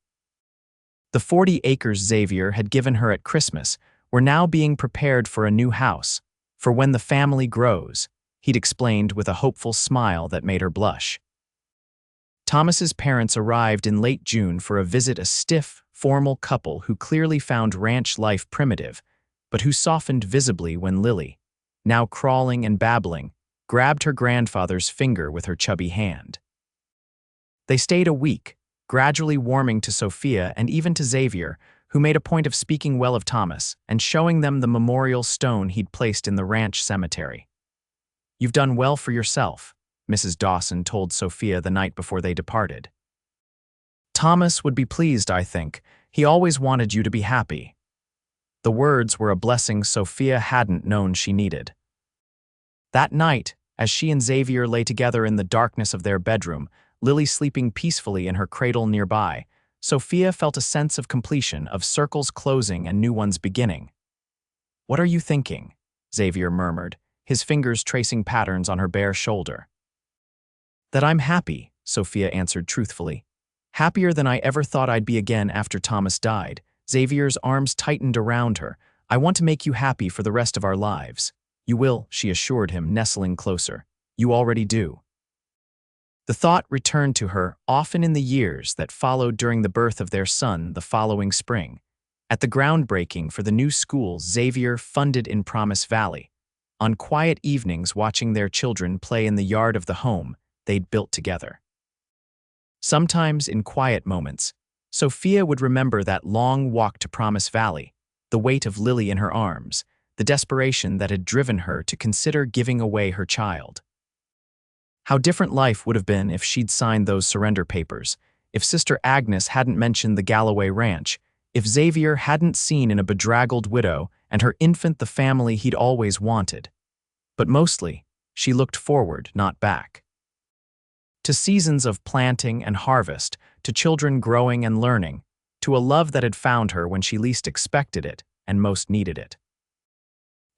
S1: The 40 acres Xavier had given her at Christmas were now being prepared for a new house, for when the family grows, he'd explained with a hopeful smile that made her blush. Thomas's parents arrived in late June for a visit, a stiff, formal couple who clearly found ranch life primitive, but who softened visibly when Lily, now crawling and babbling, grabbed her grandfather's finger with her chubby hand. They stayed a week, gradually warming to Sophia and even to Xavier, who made a point of speaking well of Thomas and showing them the memorial stone he'd placed in the ranch cemetery. "You've done well for yourself," Mrs. Dawson told Sophia the night before they departed. "Thomas would be pleased, I think. He always wanted you to be happy." The words were a blessing Sophia hadn't known she needed. That night, as she and Xavier lay together in the darkness of their bedroom, Lily sleeping peacefully in her cradle nearby, Sophia felt a sense of completion, of circles closing and new ones beginning. "What are you thinking?" Xavier murmured, his fingers tracing patterns on her bare shoulder. "That I'm happy," Sophia answered truthfully. "Happier than I ever thought I'd be again after Thomas died." Xavier's arms tightened around her. "I want to make you happy for the rest of our lives." "You will," she assured him, nestling closer. "You already do." The thought returned to her often in the years that followed during the birth of their son the following spring, at the groundbreaking for the new school Xavier funded in Promise Valley, on quiet evenings watching their children play in the yard of the home they'd built together. Sometimes in quiet moments, Sophia would remember that long walk to Promise Valley, the weight of Lily in her arms, the desperation that had driven her to consider giving away her child. How different life would have been if she'd signed those surrender papers, if Sister Agnes hadn't mentioned the Galloway Ranch, if Xavier hadn't seen in a bedraggled widow and her infant the family he'd always wanted. But mostly, she looked forward, not back. To seasons of planting and harvest, to children growing and learning, to a love that had found her when she least expected it and most needed it.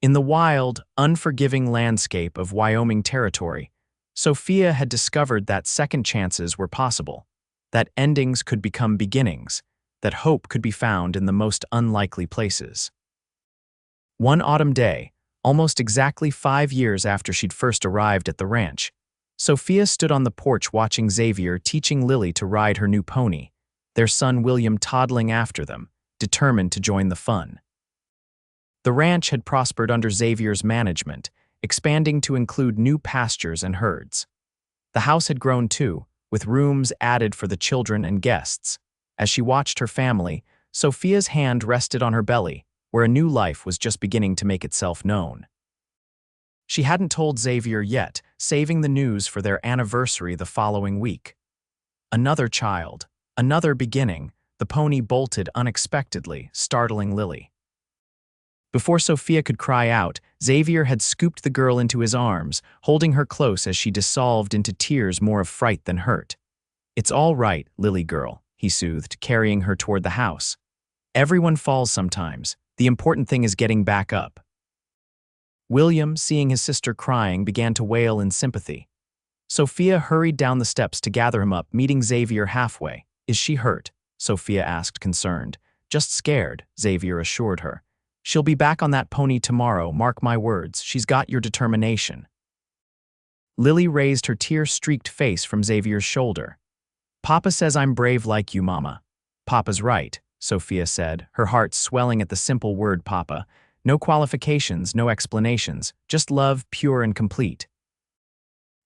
S1: In the wild, unforgiving landscape of Wyoming Territory, Sophia had discovered that second chances were possible, that endings could become beginnings, that hope could be found in the most unlikely places. One autumn day, almost exactly 5 years after she'd first arrived at the ranch, Sophia stood on the porch watching Xavier teaching Lily to ride her new pony, their son William toddling after them, determined to join the fun. The ranch had prospered under Xavier's management, expanding to include new pastures and herds. The house had grown too, with rooms added for the children and guests. As she watched her family, Sophia's hand rested on her belly, where a new life was just beginning to make itself known. She hadn't told Xavier yet, saving the news for their anniversary the following week. Another child, another beginning, the pony bolted unexpectedly, startling Lily. Before Sophia could cry out, Xavier had scooped the girl into his arms, holding her close as she dissolved into tears more of fright than hurt. "It's all right, Lily girl," he soothed, carrying her toward the house. "Everyone falls sometimes. The important thing is getting back up." William, seeing his sister crying, began to wail in sympathy. Sophia hurried down the steps to gather him up, meeting Xavier halfway. "Is she hurt?" Sophia asked, concerned. "Just scared," Xavier assured her. "She'll be back on that pony tomorrow, mark my words. She's got your determination." Lily raised her tear-streaked face from Xavier's shoulder. "Papa says I'm brave like you, Mama." "Papa's right," Sophia said, her heart swelling at the simple word Papa. No qualifications, no explanations, just love, pure and complete.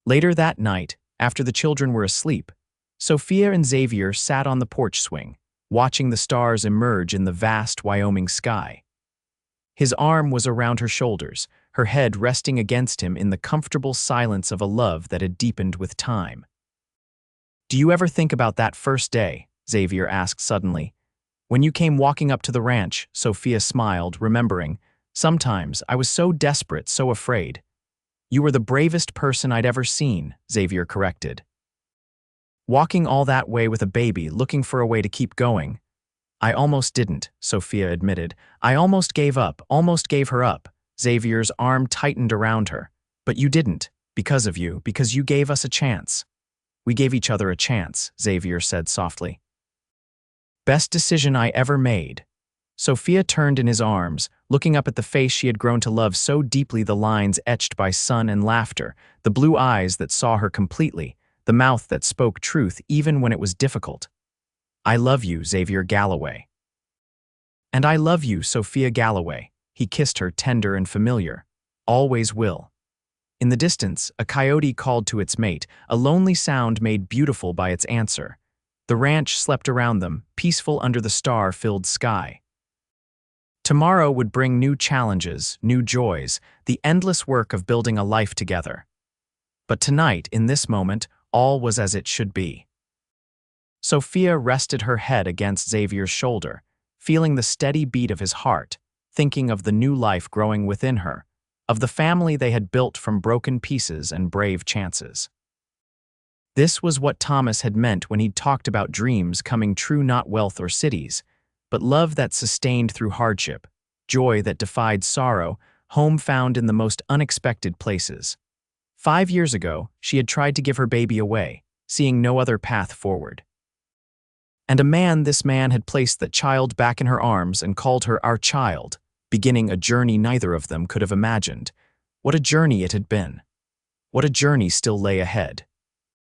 S1: Later that night, after the children were asleep, Sophia and Xavier sat on the porch swing, watching the stars emerge in the vast Wyoming sky. His arm was around her shoulders, her head resting against him in the comfortable silence of a love that had deepened with time. "Do you ever think about that first day?" Xavier asked suddenly. "When you came walking up to the ranch," Sophia smiled, remembering. "Sometimes I was so desperate, so afraid." "You were the bravest person I'd ever seen," Xavier corrected. "Walking all that way with a baby, looking for a way to keep going." "I almost didn't," Sophia admitted. "I almost gave up, almost gave her up." Xavier's arm tightened around her. "But you didn't, because of you, because you gave us a chance." "We gave each other a chance," Xavier said softly. "Best decision I ever made." Sophia turned in his arms, looking up at the face she had grown to love so deeply, the lines etched by sun and laughter, the blue eyes that saw her completely, the mouth that spoke truth even when it was difficult. "I love you, Xavier Galloway." "And I love you, Sophia Galloway." He kissed her, tender and familiar. "Always will." In the distance, a coyote called to its mate, a lonely sound made beautiful by its answer. The ranch slept around them, peaceful under the star-filled sky. Tomorrow would bring new challenges, new joys, the endless work of building a life together. But tonight, in this moment, all was as it should be. Sophia rested her head against Xavier's shoulder, feeling the steady beat of his heart, thinking of the new life growing within her, of the family they had built from broken pieces and brave chances. This was what Thomas had meant when he'd talked about dreams coming true, not wealth or cities, but love that sustained through hardship, joy that defied sorrow, home found in the most unexpected places. 5 years ago, she had tried to give her baby away, seeing no other path forward. And this man had placed that child back in her arms and called her our child, beginning a journey neither of them could have imagined. What a journey it had been. What a journey still lay ahead.